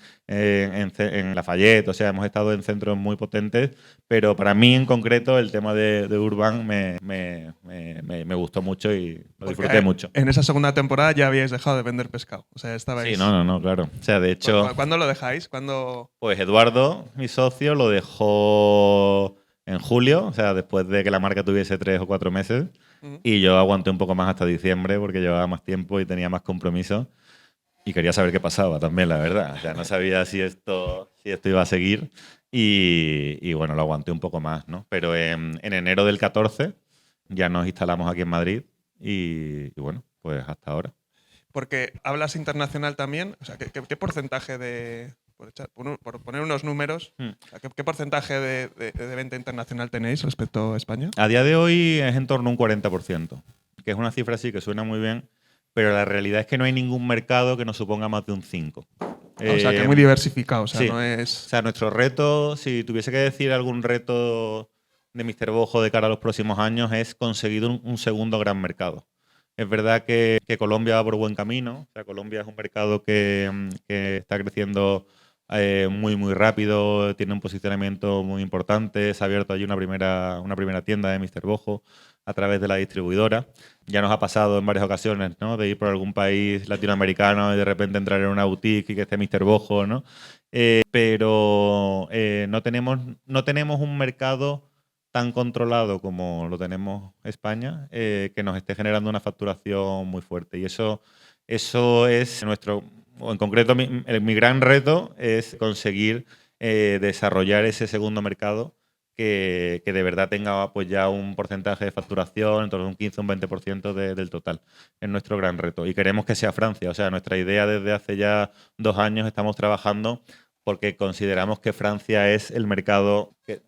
Lafayette, o sea, hemos estado en centros muy potentes, pero para mí en concreto el tema de Urban me gustó mucho y lo disfruté mucho. En esa segunda temporada ya habíais dejado de vender pescado. O sea, estabais... Sí, no, claro. O sea, de hecho... ¿Cuándo lo dejáis? ¿Cuándo... Pues Eduardo, mi socio, lo dejó en julio, o sea, después de que la marca tuviese 3 o 4 meses. Y yo aguanté un poco más hasta diciembre porque llevaba más tiempo y tenía más compromiso. Y quería saber qué pasaba también, la verdad. O sea, no sabía si esto iba a seguir. Y bueno, lo aguanté un poco más, ¿no? Pero en enero del 14 ya nos instalamos aquí en Madrid. Y bueno, pues hasta ahora. Porque hablas internacional también. O sea, ¿qué porcentaje por poner unos números, o sea, ¿qué porcentaje de venta internacional tenéis respecto a España? A día de hoy es en torno a un 40%, que es una cifra así que suena muy bien, pero la realidad es que no hay ningún mercado que nos suponga más de un 5%. O sea, que es muy diversificado. O sea, sí. no es... O sea, nuestro reto, si tuviese que decir algún reto de Mr. Bojo de cara a los próximos años, es conseguir un segundo gran mercado. Es verdad que Colombia va por buen camino. O sea, Colombia es un mercado que está creciendo muy rápido, tiene un posicionamiento muy importante. Se ha abierto allí una primera tienda de Mr. Bojo a través de la distribuidora. Ya nos ha pasado en varias ocasiones, ¿no? De ir por algún país latinoamericano y de repente entrar en una boutique y que esté Mr. Bojo, ¿no? Pero no tenemos un mercado tan controlado como lo tenemos España, que nos esté generando una facturación muy fuerte. Y eso es o en concreto mi gran reto es conseguir desarrollar ese segundo mercado que de verdad tenga pues ya un porcentaje de facturación en torno a un 15 o un 20% del total. Es nuestro gran reto. Y queremos que sea Francia. O sea, nuestra idea desde hace ya 2 años estamos trabajando porque consideramos que Francia es el mercado que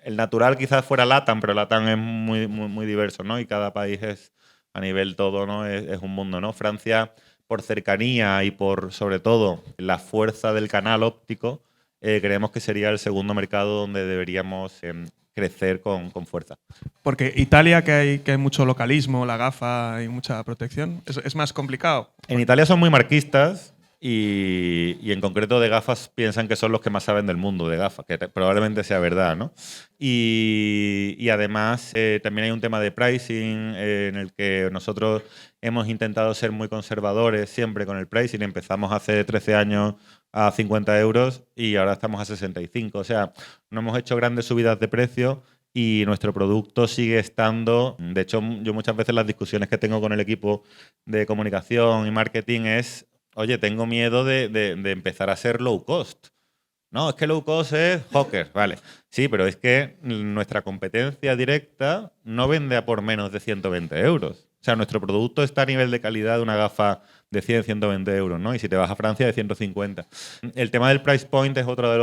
el natural quizás fuera LATAM, pero LATAM es muy diverso, ¿no? Y cada país es, a nivel todo, ¿no? Es un mundo, ¿no? Francia, por cercanía y por, sobre todo, la fuerza del canal óptico, creemos que sería el segundo mercado donde deberíamos crecer con fuerza. Porque Italia, que hay mucho localismo, la gafa y mucha protección, es más complicado. En Italia son muy marquistas y en concreto de gafas piensan que son los que más saben del mundo de gafas, que probablemente sea verdad, ¿no? Y además también hay un tema de pricing en el que nosotros hemos intentado ser muy conservadores siempre con el pricing. Empezamos hace 13 años a 50 euros y ahora estamos a 65. O sea, no hemos hecho grandes subidas de precio y nuestro producto sigue estando. De hecho, yo muchas veces las discusiones que tengo con el equipo de comunicación y marketing es, oye, tengo miedo de empezar a ser low cost. No, es que low cost es Hawker, vale. Sí, pero es que nuestra competencia directa no vende a por menos de 120 euros. O sea, nuestro producto está a nivel de calidad de una gafa de 100, 120 euros, ¿no? Y si te vas a Francia, de 150. El tema del price point es otro de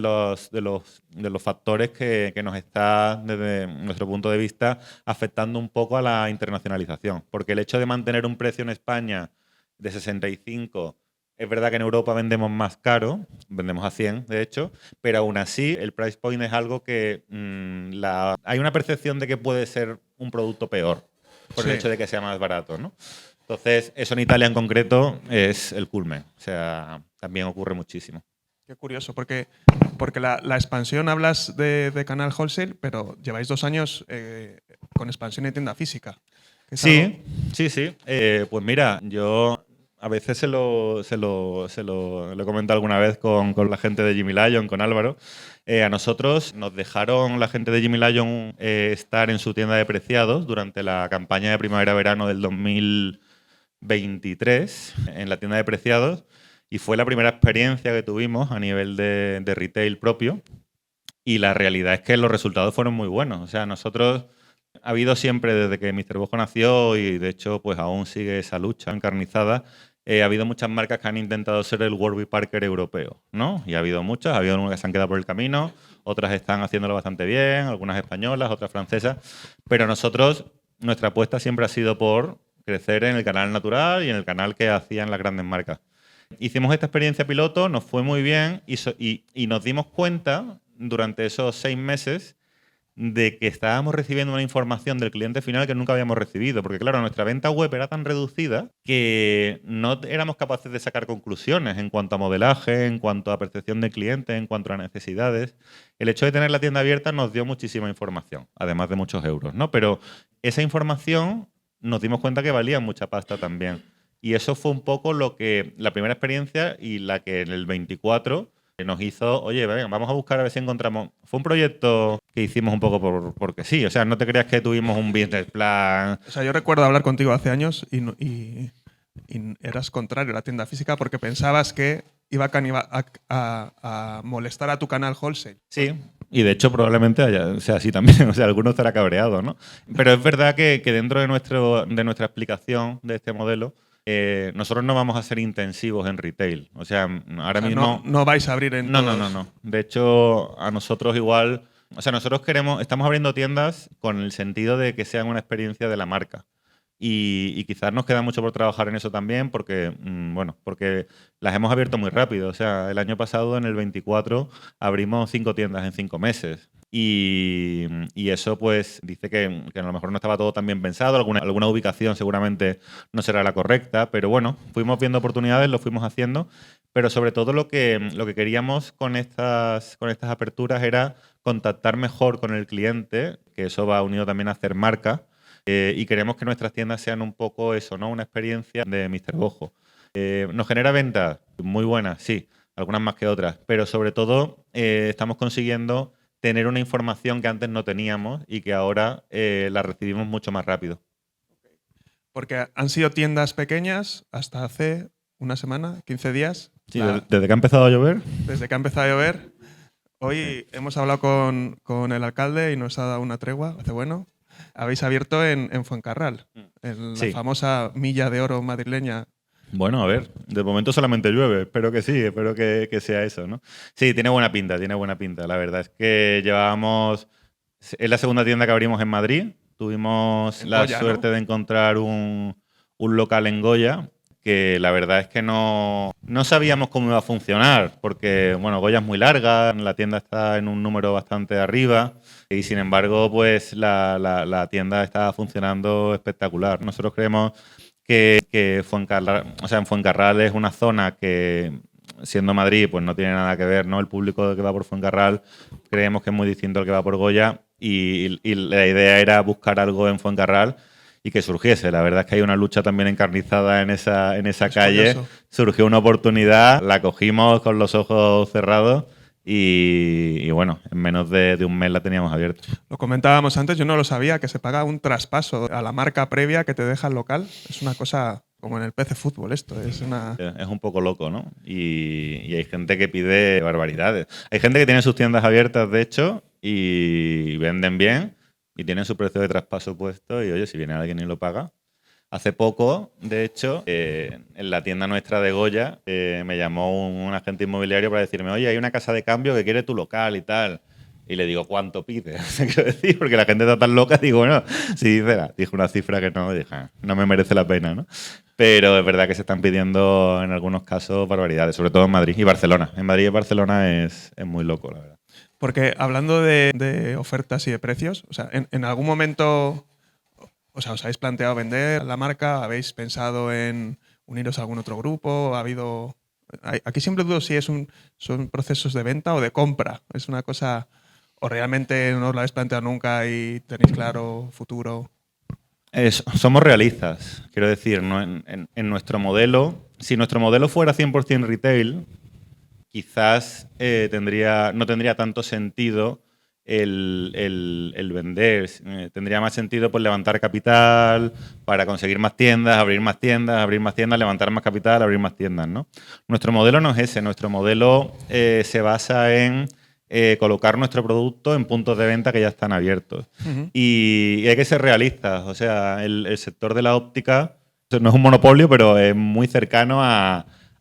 los factores que nos está, desde nuestro punto de vista, afectando un poco a la internacionalización. Porque el hecho de mantener un precio en España de 65, es verdad que en Europa vendemos más caro, vendemos a 100 de hecho, pero aún así el price point es algo que hay una percepción de que puede ser un producto peor por el hecho de que sea más barato, ¿no? Entonces, eso en Italia en concreto es el culmen. O sea, también ocurre muchísimo. Qué curioso, porque la expansión, hablas de canal wholesale, pero lleváis 2 años con expansión en tienda física. Sí. Pues mira, yo a veces se lo he comentado alguna vez con la gente de Jimmy Lion, con Álvaro. A nosotros nos dejaron la gente de Jimmy Lion estar en su tienda de preciados durante la campaña de primavera-verano del 2023 en la tienda de preciados y fue la primera experiencia que tuvimos a nivel de retail propio y la realidad es que los resultados fueron muy buenos. O sea, nosotros ha habido siempre desde que Mr. Bojo nació y de hecho pues aún sigue esa lucha encarnizada. Ha habido muchas marcas que han intentado ser el Warby Parker europeo, ¿no? Y ha habido muchas, ha habido unas que se han quedado por el camino, otras están haciéndolo bastante bien, algunas españolas, otras francesas, pero nosotros, nuestra apuesta siempre ha sido por crecer en el canal natural y en el canal que hacían las grandes marcas. Hicimos esta experiencia piloto, nos fue muy bien y nos dimos cuenta durante esos 6 meses de que estábamos recibiendo una información del cliente final que nunca habíamos recibido. Porque claro, nuestra venta web era tan reducida que no éramos capaces de sacar conclusiones en cuanto a modelaje, en cuanto a percepción del cliente, en cuanto a necesidades. El hecho de tener la tienda abierta nos dio muchísima información, además de muchos euros, ¿no? Pero esa información nos dimos cuenta que valía mucha pasta también. Y eso fue un poco lo que la primera experiencia y la que en el 24 nos hizo, oye, venga, vamos a buscar a ver si encontramos. Fue un proyecto que hicimos un poco porque sí, o sea, no te creas que tuvimos un business plan. O sea, yo recuerdo hablar contigo hace años y eras contrario a la tienda física porque pensabas que iba a molestar a tu canal wholesale. Sí, y de hecho probablemente sea así también, o sea, alguno estará cabreado, ¿no? Pero es verdad que dentro de nuestra explicación de este modelo, nosotros no vamos a ser intensivos en retail. O sea, ahora mismo. No vais a abrir en todos. No. De hecho, a nosotros igual. O sea, nosotros estamos abriendo tiendas con el sentido de que sean una experiencia de la marca. Y quizás nos queda mucho por trabajar en eso también porque, porque las hemos abierto muy rápido. O sea, el año pasado, en el 24, abrimos 5 tiendas en 5 meses. Y eso pues dice que a lo mejor no estaba todo tan bien pensado, alguna ubicación seguramente no será la correcta, pero bueno, fuimos viendo oportunidades, lo fuimos haciendo, pero sobre todo lo que queríamos con estas aperturas era contactar mejor con el cliente, que eso va unido también a hacer marca, y queremos que nuestras tiendas sean un poco eso, ¿no? Una experiencia de Mr. Bojo. ¿Nos genera ventas? Muy buenas, sí, algunas más que otras, pero sobre todo estamos consiguiendo tener una información que antes no teníamos y que ahora la recibimos mucho más rápido. Porque han sido tiendas pequeñas hasta hace una semana, 15 días. Sí, desde que ha empezado a llover. Desde que ha empezado a llover. Hoy hemos hablado con el alcalde y nos ha dado una tregua, hace bueno. Habéis abierto en Fuencarral, en la Sí. famosa milla de oro madrileña. Bueno, a ver, de momento solamente llueve, espero que sí, espero que sea eso, ¿no? Sí, tiene buena pinta, tiene buena pinta. La verdad es que llevábamos, es la segunda tienda que abrimos en Madrid, tuvimos En la Goya, ¿no? suerte de encontrar un local en Goya, que la verdad es que no sabíamos cómo iba a funcionar, porque, bueno, Goya es muy larga, la tienda está en un número bastante arriba, y sin embargo, pues la tienda está funcionando espectacular. Nosotros creemos que Fuencarral, o sea, en Fuencarral es una zona que, siendo Madrid, pues no tiene nada que ver, ¿no? El público que va por Fuencarral creemos que es muy distinto al que va por Goya y la idea era buscar algo en Fuencarral y que surgiese. La verdad es que hay una lucha también encarnizada en esa Es calle. curioso. Surgió una oportunidad, la cogimos con los ojos cerrados y bueno, en menos de un mes la teníamos abierta. Lo comentábamos antes, yo no lo sabía, que se paga un traspaso a la marca previa que te deja el local. Es una cosa como en el PC Fútbol esto. Es una... Es un poco loco, ¿no? Y hay gente que pide barbaridades. Hay gente que tiene sus tiendas abiertas, de hecho, y venden bien y tienen su precio de traspaso puesto y, oye, si viene alguien y lo paga. Hace poco, de hecho, en la tienda nuestra de Goya, me llamó un agente inmobiliario para decirme, oye, hay una casa de cambio que quiere tu local y tal. Y le digo, ¿cuánto pide? Quiero decir, porque la gente está tan loca, digo, bueno, si dijo una cifra que no, dije, no me merece la pena, ¿no? Pero es verdad que se están pidiendo en algunos casos barbaridades, sobre todo en Madrid y Barcelona. En Madrid y Barcelona es muy loco, la verdad. Porque hablando de ofertas y de precios, o sea, en algún momento, o sea, ¿os habéis planteado vender la marca? ¿Habéis pensado en uniros a algún otro grupo? ¿Ha habido...? Aquí siempre dudo si son procesos de venta o de compra. Es una cosa... ¿O realmente no os lo habéis planteado nunca y tenéis claro futuro? Somos realistas, quiero decir, ¿no? En nuestro modelo, si nuestro modelo fuera 100% retail, quizás no tendría tanto sentido el vender. Tendría más sentido pues, levantar capital para conseguir más tiendas, abrir más tiendas, abrir más tiendas, levantar más capital, abrir más tiendas, ¿no? Nuestro modelo no es ese. Nuestro modelo se basa en colocar nuestro producto en puntos de venta que ya están abiertos. Ujú. Y hay que ser realistas. O sea, el sector de la óptica no es un monopolio, pero es muy cercano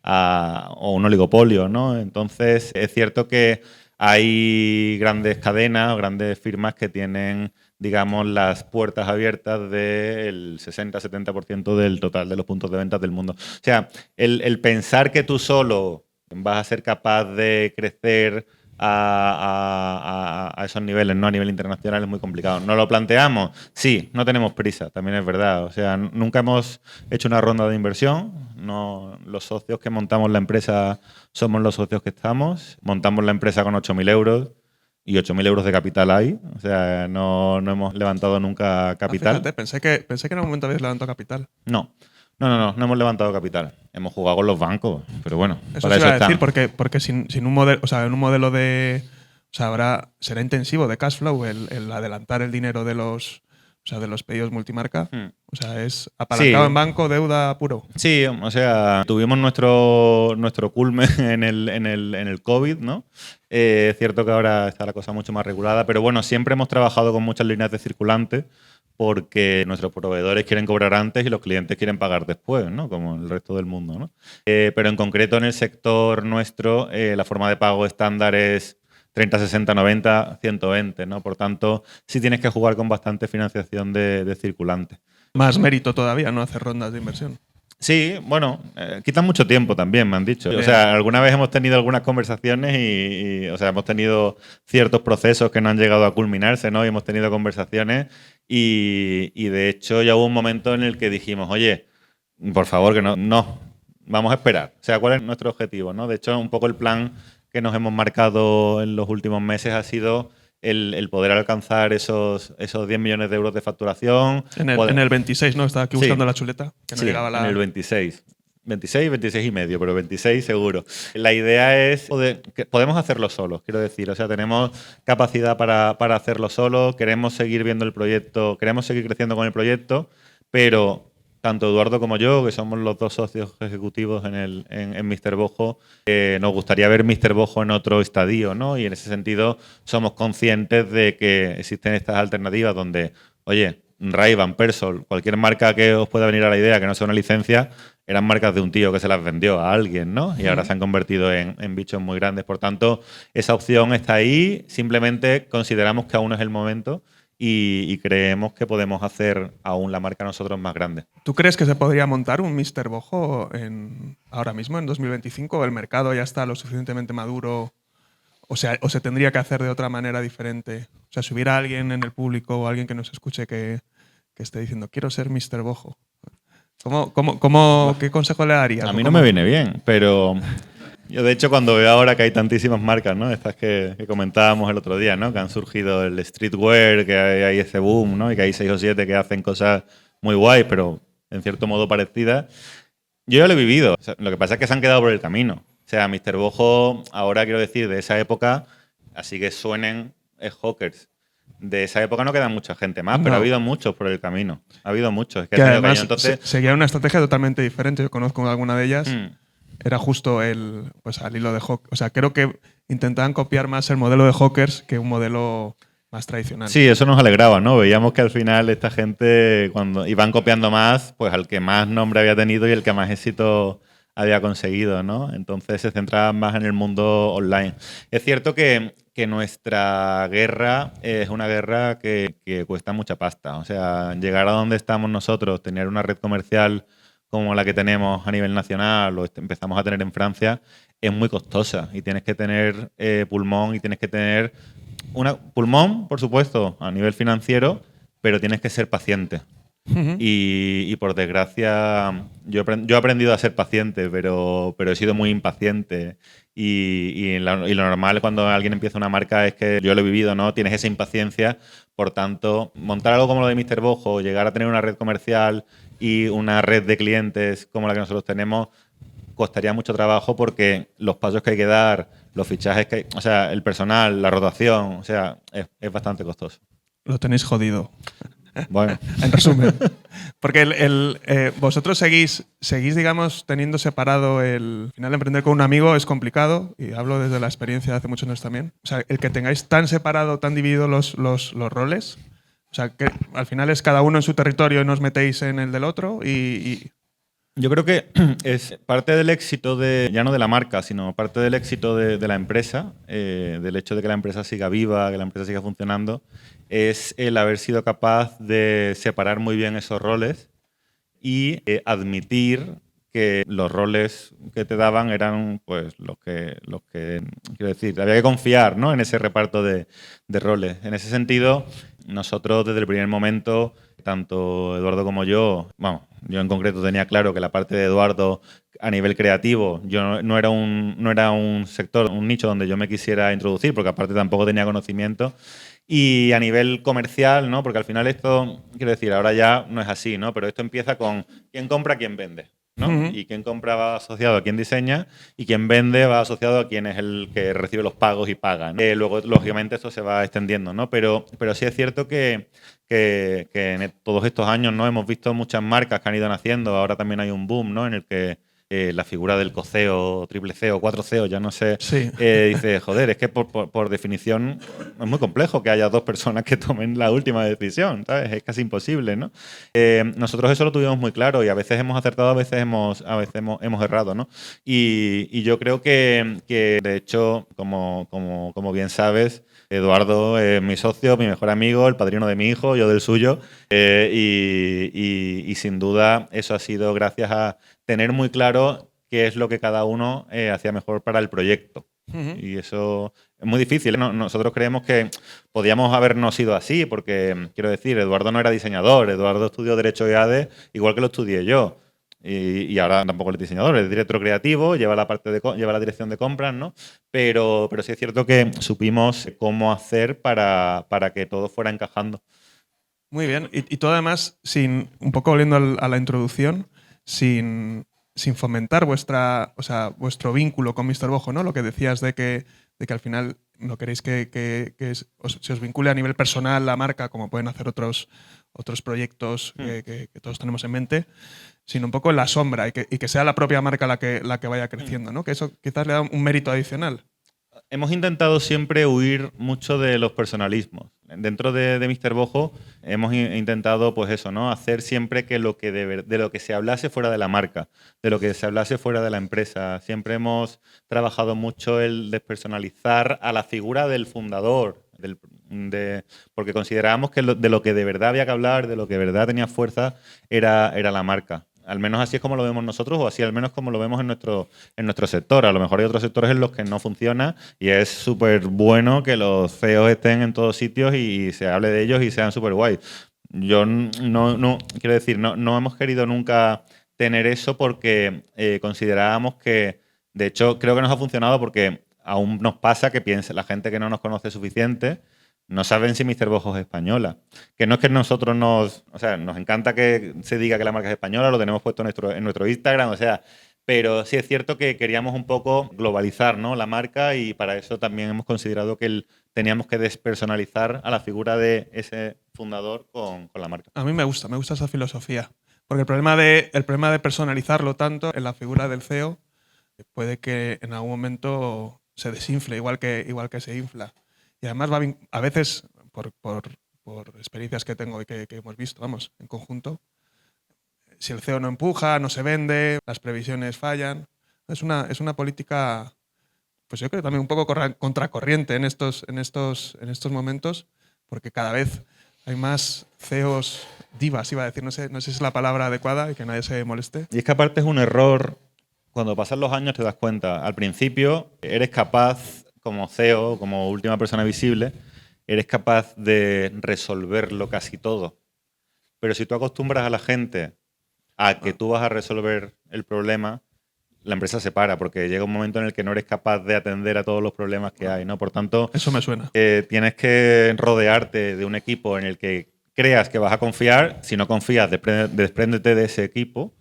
o un oligopolio, ¿no? Entonces, es cierto que hay grandes cadenas o grandes firmas que tienen, digamos, las puertas abiertas del 60-70% del total de los puntos de venta del mundo. O sea, el pensar que tú solo vas a ser capaz de crecer a esos niveles, ¿no? A nivel internacional es muy complicado. ¿Nos lo planteamos? Sí, no tenemos prisa, también es verdad. O sea, nunca hemos hecho una ronda de inversión. No, los socios que montamos la empresa somos los socios que estamos. Montamos la empresa con 8.000 euros y 8.000 euros de capital hay. O sea, no hemos levantado nunca capital. Fíjate, pensé que en algún momento habéis levantado capital. No hemos levantado capital. Hemos jugado con los bancos, pero bueno, Eso para se eso iba a están. decir, porque sin un modelo, o sea, en un modelo de. O sea, será intensivo de cash flow el adelantar el dinero de los pedidos multimarca. O sea, es apalancado Sí. en banco, deuda puro. Sí, o sea, tuvimos nuestro culmen en el COVID, ¿no? Es cierto que ahora está la cosa mucho más regulada, pero bueno, siempre hemos trabajado con muchas líneas de circulante porque nuestros proveedores quieren cobrar antes y los clientes quieren pagar después, ¿no? Como el resto del mundo, ¿no? Pero en concreto en el sector nuestro, la forma de pago estándar es 30, 60, 90, 120, ¿no? Por tanto, sí tienes que jugar con bastante financiación de circulante. Más mérito todavía, no hacer rondas de inversión. Sí, bueno, quitan mucho tiempo también, me han dicho. O sea, alguna vez hemos tenido algunas conversaciones o sea, hemos tenido ciertos procesos que no han llegado a culminarse, ¿no? Y hemos tenido conversaciones y de hecho ya hubo un momento en el que dijimos, oye, por favor, que no, vamos a esperar. O sea, ¿cuál es nuestro objetivo, no? De hecho, un poco el plan que nos hemos marcado en los últimos meses ha sido el poder alcanzar esos 10 millones de euros de facturación. En el 26, ¿no? Estaba aquí buscando la chuleta. Que no Sí, llegaba en el 26. 26 y medio, pero 26 seguro. La idea es que podemos hacerlo solos, quiero decir. O sea, tenemos capacidad para hacerlo solos, queremos seguir viendo el proyecto, queremos seguir creciendo con el proyecto, pero tanto Eduardo como yo, que somos los dos socios ejecutivos en Mr. Bojo, nos gustaría ver Mr. Bojo en otro estadio, ¿no? Y en ese sentido somos conscientes de que existen estas alternativas donde, oye, Ray-Ban, Persol, cualquier marca que os pueda venir a la idea que no sea una licencia, eran marcas de un tío que se las vendió a alguien, ¿no? Y ahora se han convertido en bichos muy grandes. Por tanto, esa opción está ahí. Simplemente consideramos que aún no es el momento y creemos que podemos hacer aún la marca nosotros más grande. ¿Tú crees que se podría montar un Mr. Bojo ahora mismo, en 2025? ¿O el mercado ya está lo suficientemente maduro? O se tendría que hacer de otra manera diferente? O sea, si hubiera alguien en el público o alguien que nos escuche que esté diciendo, quiero ser Mr. Bojo, ¿qué consejo le darías? A mí no me viene bien, pero yo de hecho cuando veo ahora que hay tantísimas marcas, ¿no? Estas que comentábamos el otro día, ¿no? Que han surgido el streetwear, que hay ese boom, ¿no? Y que hay 6 o 7 que hacen cosas muy guays, pero en cierto modo parecidas. Yo ya lo he vivido. O sea, lo que pasa es que se han quedado por el camino. O sea, Mr. Bojo, ahora quiero decir, de esa época, así que suenen, es Hawkers. De esa época no queda mucha gente más, pero ha habido muchos por el camino. Ha habido muchos. Es que además entonces seguía una estrategia totalmente diferente. Yo conozco alguna de ellas. Era justo pues al hilo de Hawkers. O sea, creo que intentaban copiar más el modelo de Hawkers que un modelo más tradicional. Sí, eso nos alegraba, ¿no? Veíamos que al final esta gente, cuando iban copiando más, pues al que más nombre había tenido y el que más éxito había conseguido, ¿no? Entonces se centraban más en el mundo online. Es cierto que nuestra guerra es una guerra que cuesta mucha pasta. O sea, llegar a donde estamos nosotros, tener una red comercial como la que tenemos a nivel nacional o empezamos a tener en Francia, es muy costosa y tienes que tener pulmón y tienes que tener pulmón, por supuesto, a nivel financiero, pero tienes que ser paciente. Y por desgracia, yo he aprendido a ser paciente, pero he sido muy impaciente. Y lo normal cuando alguien empieza una marca es que yo lo he vivido, ¿no? Tienes esa impaciencia. Por tanto, montar algo como lo de Mr. Bojo, llegar a tener una red comercial y una red de clientes como la que nosotros tenemos, costaría mucho trabajo porque los pasos que hay que dar, los fichajes que hay, o sea, el personal, la rotación, o sea, es bastante costoso. Lo tenéis jodido. Bueno. En resumen. Porque vosotros seguís, digamos, teniendo separado al final emprender con un amigo es complicado, y hablo desde la experiencia de hace muchos años también. O sea, el que tengáis tan separado, tan dividido los roles, o sea, que al final es cada uno en su territorio y no os metéis en el del otro Yo creo que es parte del éxito ya no de la marca, sino parte del éxito de la empresa, del hecho de que la empresa siga viva, que la empresa siga funcionando, es el haber sido capaz de separar muy bien esos roles y admitir que los roles que te daban eran pues los que quiero decir, había que confiar, ¿no? En ese reparto de roles. En ese sentido, nosotros desde el primer momento, tanto Eduardo como yo, vamos, yo en concreto tenía claro que la parte de Eduardo a nivel creativo yo no era un sector, un nicho donde yo me quisiera introducir, porque aparte tampoco tenía conocimiento. Y a nivel comercial, ¿no? Porque al final esto, quiero decir, ahora ya no es así, ¿no? Pero esto empieza con quién compra, quién vende, ¿no? Y quién compra va asociado a quién diseña y quien vende va asociado a quién es el que recibe los pagos y paga, ¿no? Luego, lógicamente, esto se va extendiendo, ¿no? Pero sí es cierto que en todos estos años, ¿no? Hemos visto muchas marcas que han ido naciendo. Ahora también hay un boom, ¿no? En el que la figura del coceo, triple CEO, 4 CEO, ya no sé, sí. Dice, joder, es que por definición es muy complejo que haya 2 personas que tomen la última decisión, ¿sabes? Es casi imposible, ¿no? Nosotros eso lo tuvimos muy claro y a veces hemos acertado, a veces hemos errado, ¿no? Y yo creo que de hecho, como bien sabes, Eduardo es mi socio, mi mejor amigo, el padrino de mi hijo, yo del suyo, y sin duda eso ha sido gracias a tener muy claro qué es lo que cada uno hacía mejor para el proyecto. Y eso es muy difícil. Nosotros creemos que podíamos habernos ido así, porque, quiero decir, Eduardo no era diseñador, Eduardo estudió Derecho y ADE, igual que lo estudié yo. Y ahora tampoco es diseñador, es director creativo, lleva la dirección de compras, ¿no? Pero sí es cierto que supimos cómo hacer para que todo fuera encajando. Muy bien. Y todo además, un poco volviendo a la introducción, sin fomentar vuestro vínculo con Mr. Bojo, ¿no? Lo que decías de que al final no queréis que se os vincule a nivel personal la marca, como pueden hacer otros otros proyectos que todos tenemos en mente, sino un poco en la sombra y que sea la propia marca la que vaya creciendo, ¿no? Que eso quizás le da un mérito adicional. Hemos intentado siempre huir mucho de los personalismos. Dentro de Mr. Bojo hemos intentado, pues eso, ¿no? Hacer siempre que de lo que se hablase fuera de la marca, de lo que se hablase fuera de la empresa. Siempre hemos trabajado mucho el despersonalizar a la figura del fundador, porque considerábamos que de lo que de verdad había que hablar, de lo que de verdad tenía fuerza, era la marca. Al menos así es como lo vemos nosotros, o así al menos como lo vemos en nuestro sector. A lo mejor hay otros sectores en los que no funciona y es súper bueno que los CEOs estén en todos sitios y se hable de ellos y sean súper guay. Yo quiero decir, no hemos querido nunca tener eso porque considerábamos que, de hecho, creo que nos ha funcionado porque aún nos pasa que la gente que no nos conoce suficiente no saben si Mr. Bojo es española. Que no es que nosotros nos encanta que se diga que la marca es española, lo tenemos puesto en nuestro Instagram, pero sí es cierto que queríamos un poco globalizar, ¿no?, la marca, y para eso también hemos considerado que teníamos que despersonalizar a la figura de ese fundador con la marca. A mí me gusta esa filosofía. Porque el problema de personalizarlo tanto en la figura del CEO puede que en algún momento se desinfle, igual que se infla. Y además a veces, por experiencias que tengo y que hemos visto, vamos, en conjunto, si el CEO no empuja, no se vende, las previsiones fallan. Es una política, pues yo creo también un poco contracorriente en estos momentos, porque cada vez hay más CEOs divas, iba a decir, no sé si es la palabra adecuada y que nadie se moleste. Y es que aparte es un error, cuando pasan los años te das cuenta. Al principio eres capaz, como CEO, como última persona visible, eres capaz de resolverlo casi todo. Pero si tú acostumbras a la gente a que tú vas a resolver el problema, la empresa se para, porque llega un momento en el que no eres capaz de atender a todos los problemas que hay, ¿no? Por tanto, eso me suena. Tienes que rodearte de un equipo en el que creas que vas a confiar. Si no confías, despréndete de ese equipo,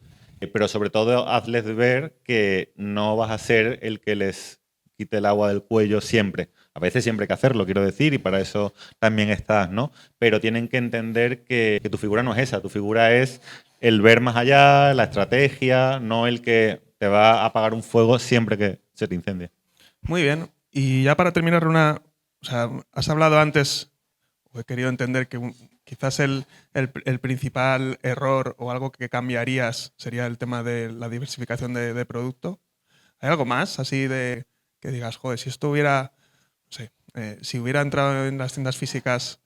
pero sobre todo hazles ver que no vas a ser el que les quite el agua del cuello siempre. A veces siempre hay que hacerlo, quiero decir, y para eso también estás, ¿no? Pero tienen que entender que tu figura no es esa. Tu figura es el ver más allá, la estrategia, no el que te va a apagar un fuego siempre que se te incendie. Muy bien. Y ya para terminar, has hablado antes, o he querido entender que quizás el principal error o algo que cambiarías sería el tema de la diversificación de producto. ¿Hay algo más así de que digas, joder, si esto hubiera, no sé, si hubiera entrado en las tiendas físicas,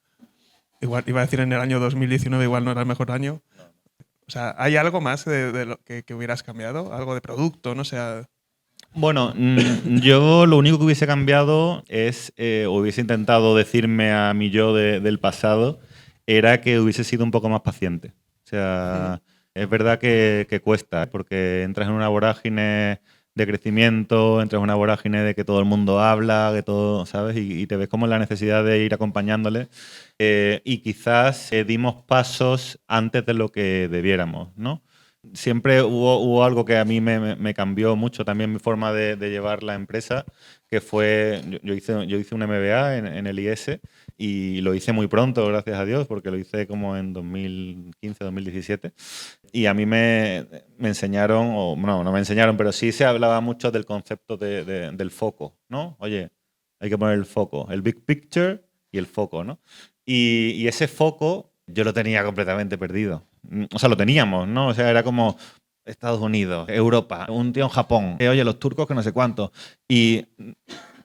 igual iba a decir en el año 2019, igual no era el mejor año? O sea, ¿hay algo más de lo que hubieras cambiado? ¿Algo de producto? No sé. Bueno, yo lo único que hubiese cambiado es, o hubiese intentado decirme a mi yo del pasado, era que hubiese sido un poco más paciente. O sea, es verdad que cuesta, porque entras en una vorágine de crecimiento, entras en una vorágine de que todo el mundo habla, que todo, ¿sabes? Y te ves como en la necesidad de ir acompañándole. Y quizás dimos pasos antes de lo que debiéramos, ¿no? Siempre hubo algo que a mí me cambió mucho también mi forma de llevar la empresa, que fue, yo hice un MBA en el IS y lo hice muy pronto, gracias a Dios, porque lo hice como en 2015, 2017. Y a mí me enseñaron, o no me enseñaron, pero sí se hablaba mucho del concepto del foco, ¿no? Oye, hay que poner el foco, el big picture y el foco, ¿no? Y ese foco yo lo tenía completamente perdido. O sea, lo teníamos, ¿no? O sea, era como Estados Unidos, Europa, un tío en Japón, oye, los turcos que no sé cuánto. Y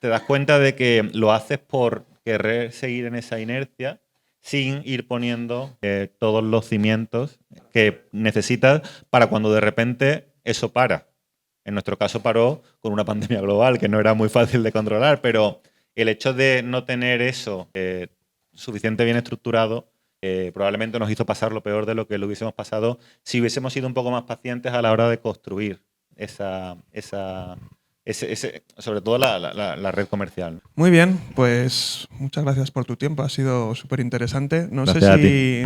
te das cuenta de que lo haces por querer seguir en esa inercia sin ir poniendo todos los cimientos que necesitas para cuando de repente eso para. En nuestro caso paró con una pandemia global que no era muy fácil de controlar, pero el hecho de no tener eso suficiente bien estructurado probablemente nos hizo pasar lo peor de lo que lo hubiésemos pasado si hubiésemos sido un poco más pacientes a la hora de construir sobre todo la red comercial. Muy bien, pues muchas gracias por tu tiempo, ha sido súper interesante. No Gracias sé a si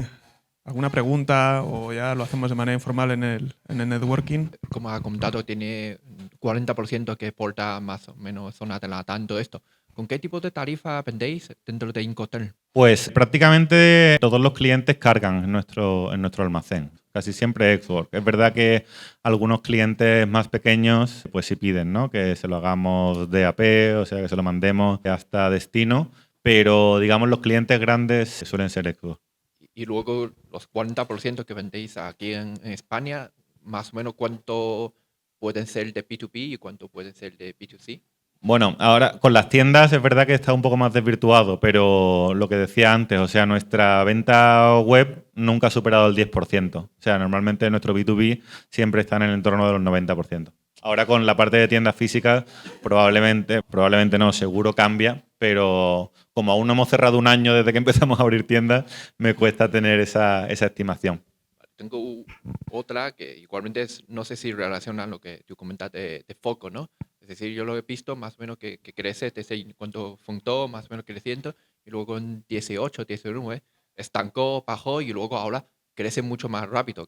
alguna pregunta o ya lo hacemos de manera informal en el networking. Como ha comentado, tiene 40% que exporta más o menos zona de Latam, todo esto. ¿Con qué tipo de tarifa vendéis dentro de Incoterm? Pues prácticamente todos los clientes cargan en nuestro almacén. Casi siempre Xwork. Es verdad que algunos clientes más pequeños pues sí piden, ¿no? Que se lo hagamos DAP, o sea, que se lo mandemos hasta destino. Pero digamos los clientes grandes suelen ser Xwork. Y luego los 40% que vendéis aquí en España, más o menos cuánto pueden ser de B2B y cuánto pueden ser de B2C. Bueno, ahora con las tiendas es verdad que está un poco más desvirtuado, pero lo que decía antes, o sea, nuestra venta web nunca ha superado el 10%. O sea, normalmente nuestro B2B siempre está en el entorno de los 90%. Ahora con la parte de tiendas físicas, probablemente no, seguro cambia, pero como aún no hemos cerrado un año desde que empezamos a abrir tiendas, me cuesta tener esa estimación. Tengo otra que igualmente no sé si relaciona lo que tú comentaste de foco, ¿no? Es decir, yo lo he visto más o menos que crece desde cuando fundó, más o menos creciendo, y luego en 18, 19, estancó, bajó y luego ahora crece mucho más rápido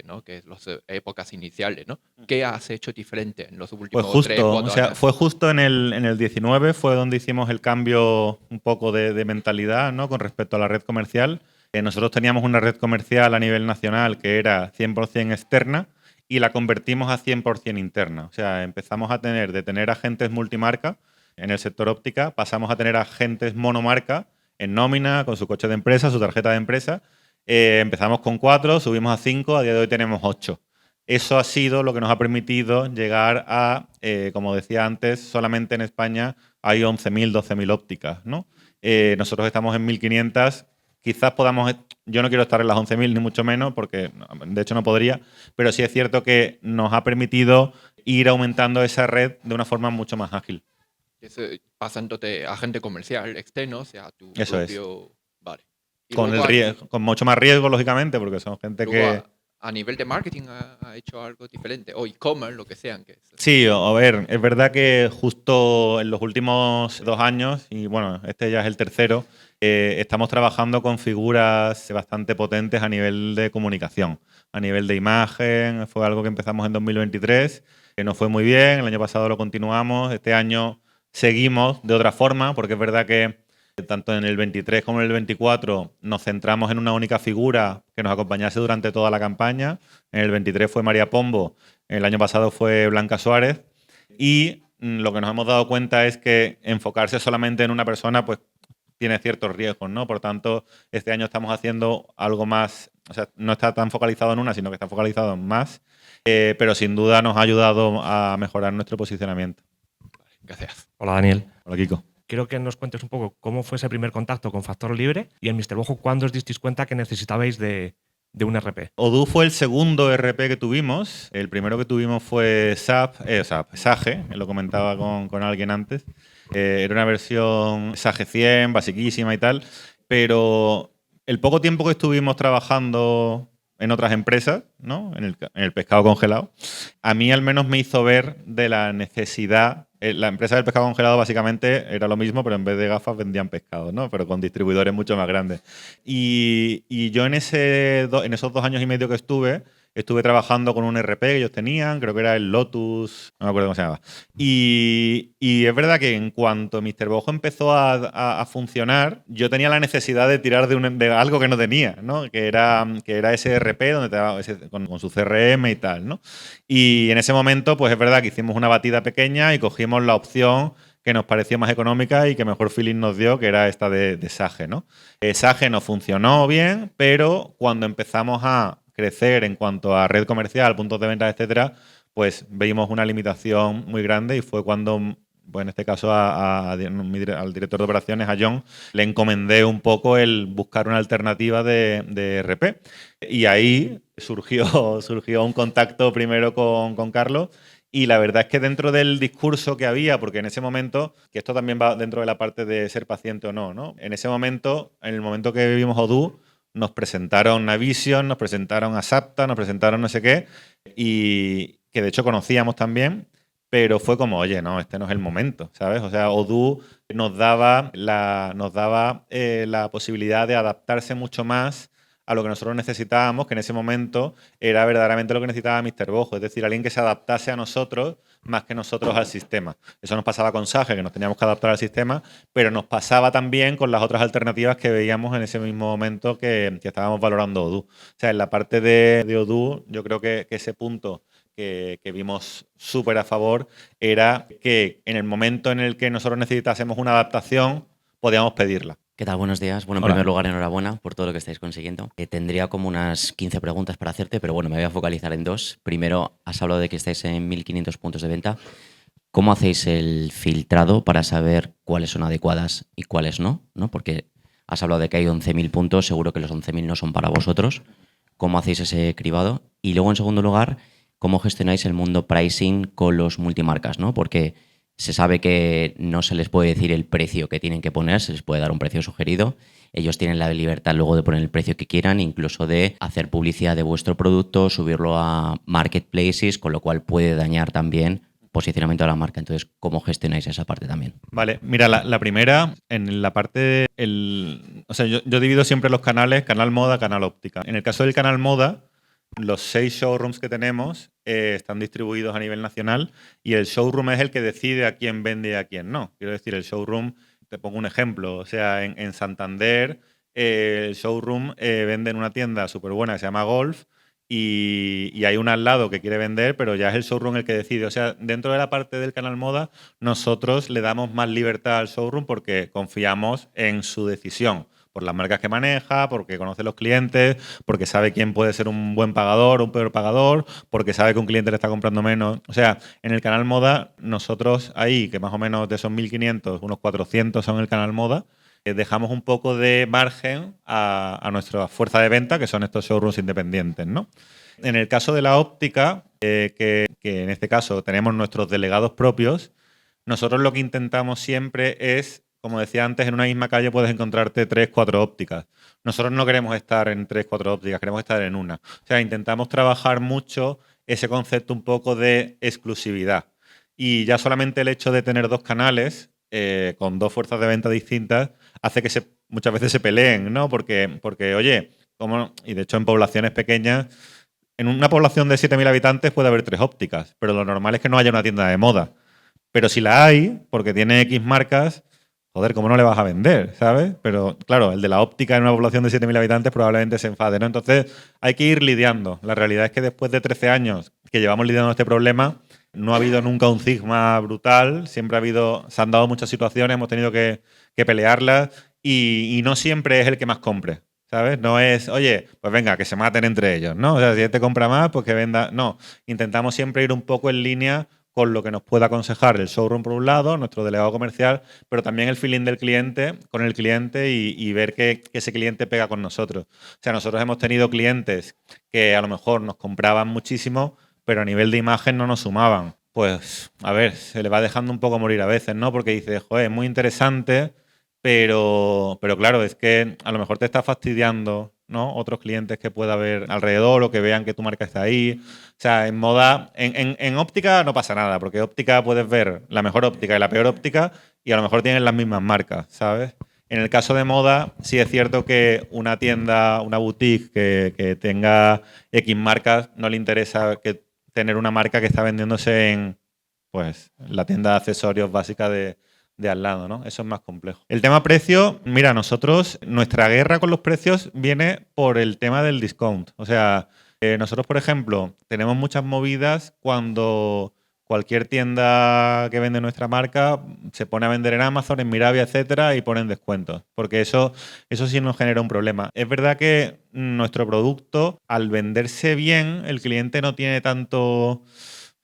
¿no? que las épocas iniciales, ¿no? ¿Qué has hecho diferente en los Pues últimos 3, justo, o 4 sea, años? fue justo en el 19, fue donde hicimos el cambio un poco de mentalidad, ¿no? Con respecto a la red comercial. Nosotros teníamos una red comercial a nivel nacional que era 100% externa y la convertimos a 100% interna. O sea, empezamos a tener agentes multimarca en el sector óptica, pasamos a tener agentes monomarca en nómina, con su coche de empresa, su tarjeta de empresa. Empezamos con 4, subimos a 5, a día de hoy tenemos 8. Eso ha sido lo que nos ha permitido llegar a, como decía antes, solamente en España hay 11.000, 12.000 ópticas, ¿no? Nosotros estamos en 1.500. Quizás podamos, yo no quiero estar en las 11.000 ni mucho menos, porque de hecho no podría, pero sí es cierto que nos ha permitido ir aumentando esa red de una forma mucho más ágil. Pasando de agente comercial externo, o sea, tu Eso es. propio... Vale. Y Con el luego riesgo, con mucho más riesgo, lógicamente, porque son gente luego que... a nivel de marketing ha hecho algo diferente, o e-commerce, lo que sean. Sí, a ver, es verdad que justo en los últimos 2 años, y bueno, este ya es el tercero, estamos trabajando con figuras bastante potentes a nivel de comunicación, a nivel de imagen. Fue algo que empezamos en 2023, que nos fue muy bien, el año pasado lo continuamos, este año seguimos de otra forma, porque es verdad que tanto en el 23 como en el 24 nos centramos en una única figura que nos acompañase durante toda la campaña. En el 23 fue María Pombo, el año pasado fue Blanca Suárez, y lo que nos hemos dado cuenta es que enfocarse solamente en una persona pues tiene ciertos riesgos, ¿no? Por tanto, este año estamos haciendo algo más, o sea, no está tan focalizado en una, sino que está focalizado en más, pero sin duda nos ha ayudado a mejorar nuestro posicionamiento. Gracias. Hola, Daniel. Hola, Kiko. Quiero que nos cuentes un poco cómo fue ese primer contacto con Factor Libre y en Mr. Bojo, ¿cuándo os disteis cuenta que necesitabais de un RP? Odoo fue el segundo RP que tuvimos. El primero que tuvimos fue Sage, lo comentaba con alguien antes. Era una versión Sage 100, basiquísima y tal, pero el poco tiempo que estuvimos trabajando en otras empresas, ¿no? En el pescado congelado, a mí al menos me hizo ver de la necesidad. La empresa del pescado congelado básicamente era lo mismo, pero en vez de gafas vendían pescado, ¿no? Pero con distribuidores mucho más grandes. Y yo en esos 2 años y medio que estuve trabajando con un RP que ellos tenían, creo que era el Lotus, no me acuerdo cómo se llamaba. Y es verdad que en cuanto Mr. Bojo empezó a funcionar, yo tenía la necesidad de tirar de algo que no tenía, ¿no? Que era ese RP donde con su CRM y tal, ¿no? Y en ese momento, pues es verdad que hicimos una batida pequeña y cogimos la opción que nos pareció más económica y que mejor feeling nos dio, que era esta de Sage, ¿no? Sage nos funcionó bien, pero cuando empezamos a crecer en cuanto a red comercial, puntos de venta, etcétera, pues veíamos una limitación muy grande y fue cuando, pues en este caso al director de operaciones, a John, le encomendé un poco el buscar una alternativa de RP. Y ahí surgió un contacto primero con Carlos. Y la verdad es que dentro del discurso que había, porque en ese momento, que esto también va dentro de la parte de ser paciente o no, ¿no? En ese momento, en el momento que vivimos Odoo, nos presentaron Navision, nos presentaron Asapta, nos presentaron no sé qué, y que de hecho conocíamos también, pero fue como, oye, no, este no es el momento, ¿sabes? O sea, Odoo nos daba la posibilidad de adaptarse mucho más a lo que nosotros necesitábamos, que en ese momento era verdaderamente lo que necesitaba Mr. Bojo, es decir, alguien que se adaptase a nosotros más que nosotros al sistema. Eso nos pasaba con Sage, que nos teníamos que adaptar al sistema, pero nos pasaba también con las otras alternativas que veíamos en ese mismo momento que estábamos valorando Odoo. O sea, en la parte de Odoo, yo creo que ese punto que vimos súper a favor era que en el momento en el que nosotros necesitásemos una adaptación, podíamos pedirla. ¿Qué tal? Buenos días. Bueno, en Hola. primer lugar, enhorabuena por todo lo que estáis consiguiendo. Tendría como unas 15 preguntas para hacerte, pero bueno, me voy a focalizar en dos. Primero, has hablado de que estáis en 1.500 puntos de venta. ¿Cómo hacéis el filtrado para saber cuáles son adecuadas y cuáles no? Porque has hablado de que hay 11.000 puntos, seguro que los 11.000 no son para vosotros. ¿Cómo hacéis ese cribado? Y luego, en segundo lugar, ¿cómo gestionáis el mundo pricing con los multimarcas? Porque se sabe que no se les puede decir el precio que tienen que poner, se les puede dar un precio sugerido. Ellos tienen la libertad luego de poner el precio que quieran, incluso de hacer publicidad de vuestro producto, subirlo a marketplaces, con lo cual puede dañar también posicionamiento de la marca. Entonces, ¿cómo gestionáis esa parte también? Vale, mira, la primera, en la parte o sea, yo divido siempre los canales, canal moda, canal óptica. En el caso del canal moda, los 6 showrooms que tenemos están distribuidos a nivel nacional y el showroom es el que decide a quién vende y a quién no. Quiero decir, el showroom, te pongo un ejemplo, o sea, en Santander el showroom vende en una tienda súper buena que se llama Golf y hay una al lado que quiere vender, pero ya es el showroom el que decide. O sea, dentro de la parte del canal moda, nosotros le damos más libertad al showroom porque confiamos en su decisión. Por las marcas que maneja, porque conoce los clientes, porque sabe quién puede ser un buen pagador o un peor pagador, porque sabe que un cliente le está comprando menos. O sea, en el canal moda, nosotros ahí, que más o menos de esos 1.500, unos 400 son el canal moda, dejamos un poco de margen a nuestra fuerza de venta, que son estos showrooms independientes, ¿no? En el caso de la óptica, que en este caso tenemos nuestros delegados propios, nosotros lo que intentamos siempre es, como decía antes, en una misma calle puedes encontrarte 3, 4 ópticas. Nosotros no queremos estar en 3, 4 ópticas, queremos estar en una. O sea, intentamos trabajar mucho ese concepto un poco de exclusividad. Y ya solamente el hecho de tener 2 canales con 2 fuerzas de venta distintas hace que muchas veces se peleen, ¿no? Porque oye, y de hecho en poblaciones pequeñas, en una población de 7.000 habitantes puede haber 3 ópticas, pero lo normal es que no haya una tienda de moda. Pero si la hay, porque tiene X marcas, joder, ¿cómo no le vas a vender? ¿Sabes? Pero claro, el de la óptica en una población de 7.000 habitantes probablemente se enfade, ¿no? Entonces hay que ir lidiando. La realidad es que después de 13 años que llevamos lidiando este problema, no ha habido nunca un cisma brutal, siempre se han dado muchas situaciones, hemos tenido que pelearlas y no siempre es el que más compre, ¿sabes? No es, oye, pues venga, que se maten entre ellos, ¿no? O sea, si este compra más, pues que venda. No, intentamos siempre ir un poco en línea con lo que nos pueda aconsejar el showroom por un lado, nuestro delegado comercial, pero también el feeling del cliente con el cliente y ver que ese cliente pega con nosotros. O sea, nosotros hemos tenido clientes que a lo mejor nos compraban muchísimo, pero a nivel de imagen no nos sumaban. Pues, a ver, se le va dejando un poco morir a veces, ¿no? Porque dices, joder, es muy interesante, pero claro, es que a lo mejor te está fastidiando, ¿no? Otros clientes que pueda haber alrededor o que vean que tu marca está ahí. O sea, en moda, en óptica no pasa nada, porque óptica puedes ver la mejor óptica y la peor óptica y a lo mejor tienen las mismas marcas, ¿sabes? En el caso de moda, sí es cierto que una tienda, una boutique que tenga X marcas, no le interesa tener una marca que está vendiéndose en, pues, la tienda de accesorios básica de al lado, ¿no? Eso es más complejo. El tema precio, mira, nuestra guerra con los precios viene por el tema del discount. O sea, nosotros, por ejemplo, tenemos muchas movidas cuando cualquier tienda que vende nuestra marca se pone a vender en Amazon, en Mirabia, etcétera, y ponen descuentos. Porque eso sí nos genera un problema. Es verdad que nuestro producto, al venderse bien, el cliente no tiene tanto...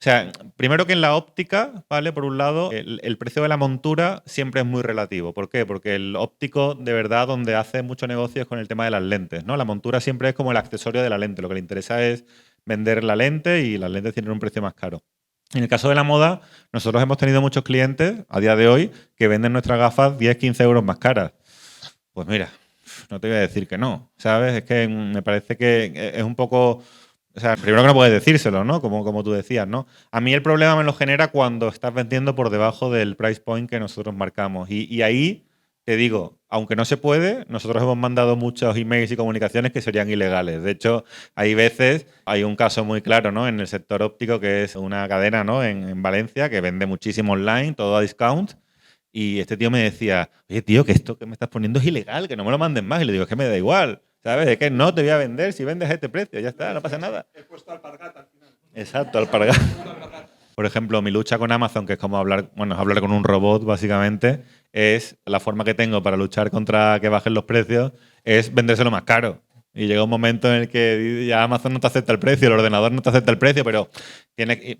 O sea, primero que en la óptica, ¿vale? Por un lado, el precio de la montura siempre es muy relativo. ¿Por qué? Porque el óptico, de verdad, donde hace mucho negocio es con el tema de las lentes, ¿no? La montura siempre es como el accesorio de la lente. Lo que le interesa es vender la lente y las lentes tienen un precio más caro. En el caso de la moda, nosotros hemos tenido muchos clientes a día de hoy que venden nuestras gafas 10-15 euros más caras. Pues mira, no te voy a decir que no, ¿sabes? Es que me parece que es un poco... O sea, primero que no puedes decírselo, ¿no? Como tú decías, ¿no? A mí el problema me lo genera cuando estás vendiendo por debajo del price point que nosotros marcamos. Y ahí te digo, aunque no se puede, nosotros hemos mandado muchos emails y comunicaciones que serían ilegales. De hecho, hay veces, hay un caso muy claro, ¿no? En el sector óptico, que es una cadena, ¿no? En Valencia, que vende muchísimo online, todo a discount. Y este tío me decía, oye, tío, que esto que me estás poniendo es ilegal, que no me lo manden más. Y le digo, es que me da igual, ¿sabes? Es que no te voy a vender si vendes a este precio, ya está, no pasa nada. He puesto alpargata al final. Exacto, alpargata. Por ejemplo, mi lucha con Amazon, que es como hablar, bueno, es hablar con un robot, básicamente, es la forma que tengo para luchar contra que bajen los precios, es vendérselo más caro. Y llega un momento en el que ya Amazon no te acepta el precio, el ordenador no te acepta el precio, pero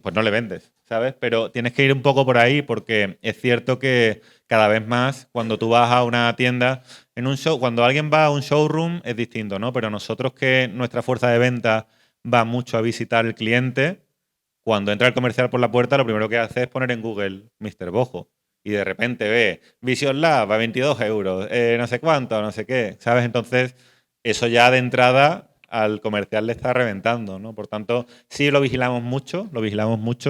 pues no le vendes, ¿sabes? Pero tienes que ir un poco por ahí porque es cierto que cada vez más, cuando tú vas a una tienda, en un show, cuando alguien va a un showroom es distinto, ¿no? Pero nosotros, que nuestra fuerza de venta va mucho a visitar el cliente, cuando entra el comercial por la puerta, lo primero que hace es poner en Google Mr. Bojo. Y de repente ve Vision Lab a 22 euros, no sé cuánto, no sé qué, ¿sabes? Entonces, eso ya de entrada al comercial le está reventando, ¿no? Por tanto, sí lo vigilamos mucho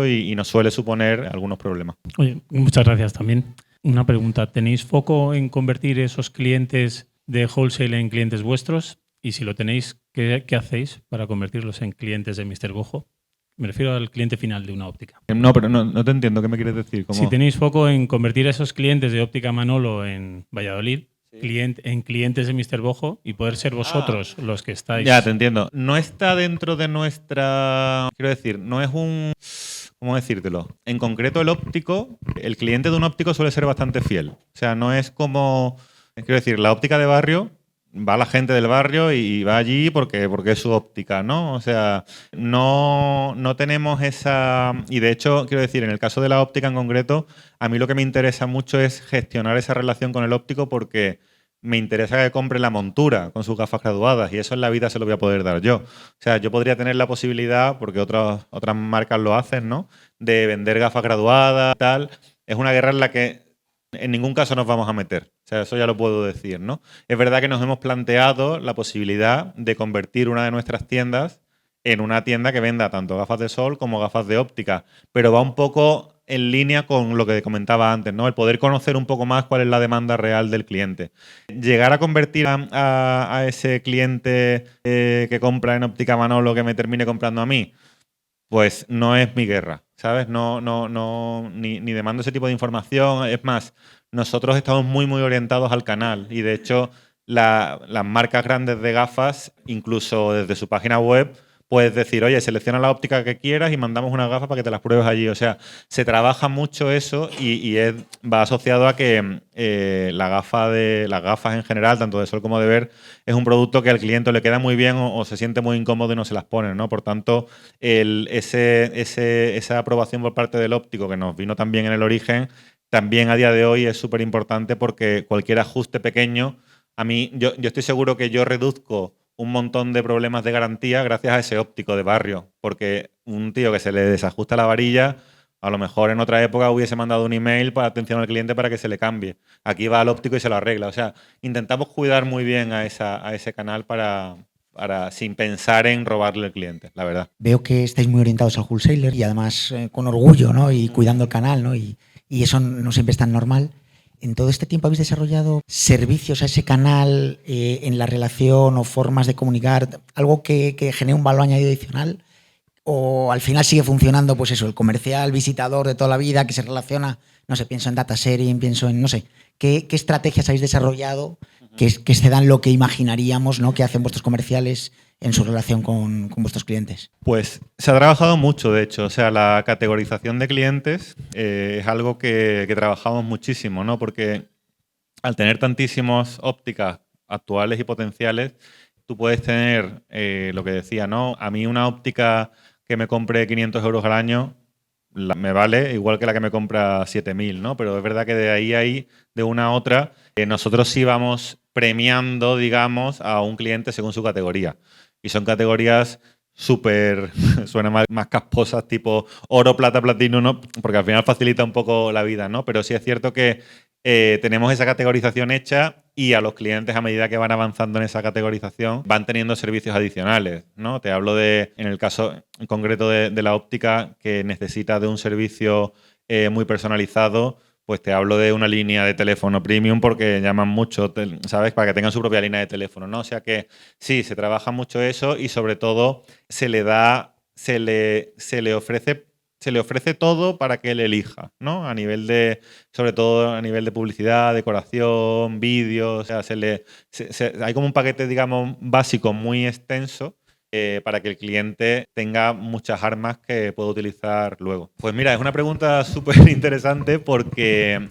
y nos suele suponer algunos problemas. Oye, muchas gracias también. Una pregunta, ¿tenéis foco en convertir esos clientes de wholesale en clientes vuestros? Y si lo tenéis, ¿qué hacéis para convertirlos en clientes de Mr. Bojo? Me refiero al cliente final de una óptica. No, pero no te entiendo. ¿Qué me quieres decir? ¿Cómo? Si tenéis foco en convertir a esos clientes de Óptica Manolo en Valladolid, Sí. en clientes de Mr. Bojo, y poder ser vosotros los que estáis... Ya, te entiendo. No está dentro de nuestra... Quiero decir, no es un... ¿Cómo decírtelo? En concreto, el óptico, el cliente de un óptico suele ser bastante fiel. O sea, no es como... Quiero decir, la óptica de barrio, va la gente del barrio y va allí porque es su óptica, ¿no? O sea, no tenemos esa... Y de hecho, quiero decir, en el caso de la óptica en concreto, a mí lo que me interesa mucho es gestionar esa relación con el óptico, porque me interesa que compre la montura con sus gafas graduadas, y eso en la vida se lo voy a poder dar yo. O sea, yo podría tener la posibilidad, porque otras marcas lo hacen, ¿no?, de vender gafas graduadas, tal. Es una guerra en la que en ningún caso nos vamos a meter. O sea, eso ya lo puedo decir, ¿no? Es verdad que nos hemos planteado la posibilidad de convertir una de nuestras tiendas en una tienda que venda tanto gafas de sol como gafas de óptica, pero va un poco en línea con lo que comentaba antes, ¿no? El poder conocer un poco más cuál es la demanda real del cliente. Llegar a convertir a ese cliente que compra en Óptica Manolo, que me termine comprando a mí, pues no es mi guerra, ¿sabes? Ni demando ese tipo de información. Es más, nosotros estamos muy orientados al canal, y de hecho las marcas grandes de gafas, incluso desde su página web, puedes decir, oye, selecciona la óptica que quieras y mandamos unas gafas para que te las pruebes allí. O sea, se trabaja mucho eso, y va asociado a que las gafas en general, tanto de sol como de ver, es un producto que al cliente le queda muy bien o se siente muy incómodo y no se las pone, ¿no? Por tanto, esa aprobación por parte del óptico, que nos vino también en el origen, también a día de hoy es súper importante, porque cualquier ajuste pequeño, a mí, yo estoy seguro que yo reduzco un montón de problemas de garantía gracias a ese óptico de barrio, porque un tío que se le desajusta la varilla, a lo mejor en otra época hubiese mandado un email para atención al cliente para que se le cambie. Aquí va al óptico y se lo arregla. O sea, intentamos cuidar muy bien a ese canal para sin pensar en robarle al cliente, la verdad. Veo que estáis muy orientados al wholesaler, y además con orgullo, ¿no? Y cuidando el canal, ¿no? Y eso no siempre es tan normal. ¿En todo este tiempo habéis desarrollado servicios a ese canal en la relación, o formas de comunicar, algo que genere un valor añadido adicional? ¿O al final sigue funcionando, pues eso, el comercial visitador de toda la vida que se relaciona, no sé, pienso en data sharing, pienso en, no sé, ¿qué estrategias habéis desarrollado que excedan lo que imaginaríamos, ¿no?, que hacen vuestros comerciales en su relación con vuestros clientes? Pues se ha trabajado mucho, de hecho. O sea, la categorización de clientes es algo que trabajamos muchísimo, ¿no? Porque al tener tantísimas ópticas actuales y potenciales, tú puedes tener lo que decía, ¿no? A mí una óptica que me compre 500 euros al año me vale igual que la que me compra 7.000, ¿no? Pero es verdad que de ahí, de una a otra, nosotros sí vamos premiando, digamos, a un cliente según su categoría. Y son categorías súper, suenan más casposas, tipo oro, plata, platino, ¿no? Porque al final facilita un poco la vida, ¿no? Pero sí es cierto que tenemos esa categorización hecha, y a los clientes, a medida que van avanzando en esa categorización, van teniendo servicios adicionales, ¿no? Te hablo en el caso en concreto de la óptica, que necesita de un servicio muy personalizado, pues te hablo de una línea de teléfono premium porque llaman mucho, ¿sabes? Para que tengan su propia línea de teléfono, ¿no? O sea que sí, se trabaja mucho eso y sobre todo se le ofrece todo para que él elija, ¿no? Sobre todo a nivel de publicidad, decoración, vídeos, o sea, hay como un paquete, digamos, básico muy extenso para que el cliente tenga muchas armas que pueda utilizar luego. Pues mira, es una pregunta súper interesante porque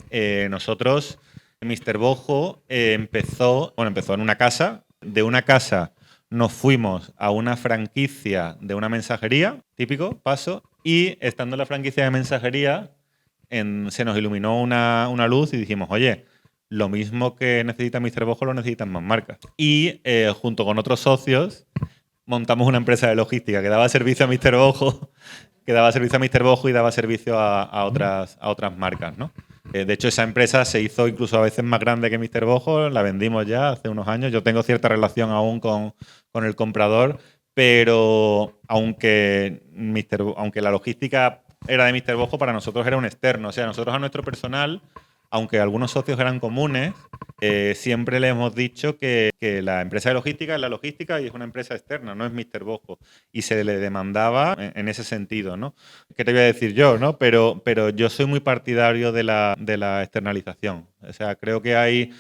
nosotros, Mr. Bojo, empezó en una casa. De una casa nos fuimos a una franquicia de una mensajería, típico, paso, y estando en la franquicia de mensajería se nos iluminó una luz y dijimos, oye, lo mismo que necesita Mr. Bojo lo necesitan más marcas. Y junto con otros socios montamos una empresa de logística que daba servicio a Mr. Bojo, y daba servicio a otras marcas, ¿no? De hecho, esa empresa se hizo incluso a veces más grande que Mr. Bojo, la vendimos ya hace unos años. Yo tengo cierta relación aún con el comprador, pero aunque la logística era de Mr. Bojo, para nosotros era un externo. O sea, nosotros a nuestro personal, aunque algunos socios eran comunes, siempre le hemos dicho que la empresa de logística es la logística y es una empresa externa, no es Mr. Bojo. Y se le demandaba en ese sentido, ¿no? ¿Qué te voy a decir yo, no? Pero yo soy muy partidario de la externalización. O sea, creo que hay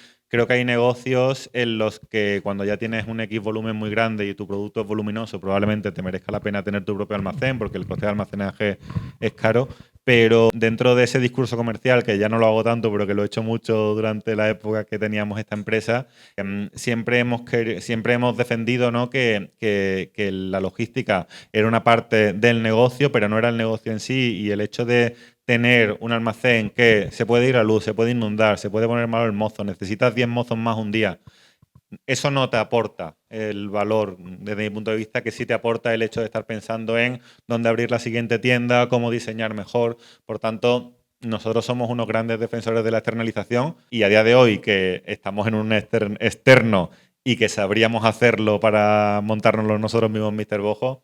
negocios en los que cuando ya tienes un X volumen muy grande y tu producto es voluminoso, probablemente te merezca la pena tener tu propio almacén porque el coste de almacenaje es caro. Pero dentro de ese discurso comercial, que ya no lo hago tanto, pero que lo he hecho mucho durante la época que teníamos esta empresa, siempre hemos defendido, ¿no? que la logística era una parte del negocio, pero no era el negocio en sí. Y el hecho de tener un almacén que se puede ir a luz, se puede inundar, se puede poner malo el mozo, necesitas 10 mozos más un día, eso no te aporta el valor, desde mi punto de vista, que sí te aporta el hecho de estar pensando en dónde abrir la siguiente tienda, cómo diseñar mejor. Por tanto, nosotros somos unos grandes defensores de la externalización y a día de hoy que estamos en un externo y que sabríamos hacerlo para montárnoslo nosotros mismos, Mr. Bojo,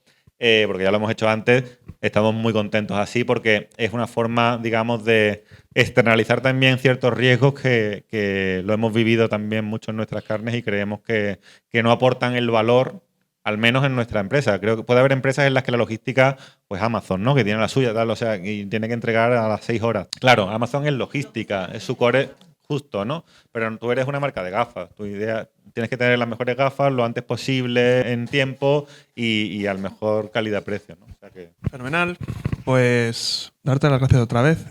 porque ya lo hemos hecho antes, estamos muy contentos así porque es una forma, digamos, de externalizar también ciertos riesgos que lo hemos vivido también mucho en nuestras carnes y creemos que no aportan el valor, al menos en nuestra empresa. Creo que puede haber empresas en las que la logística, pues Amazon, ¿no? Que tiene la suya, tal, o sea, y tiene que entregar a las 6 horas. Claro, Amazon es logística, es su core justo, ¿no? Pero tú eres una marca de gafas. Tu idea, tienes que tener las mejores gafas lo antes posible en tiempo y al mejor calidad-precio, ¿no? O sea que... Fenomenal. Pues darte las gracias otra vez.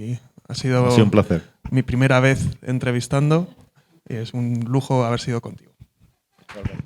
Ha sido un placer. Mi primera vez entrevistando y es un lujo haber sido contigo. Realmente.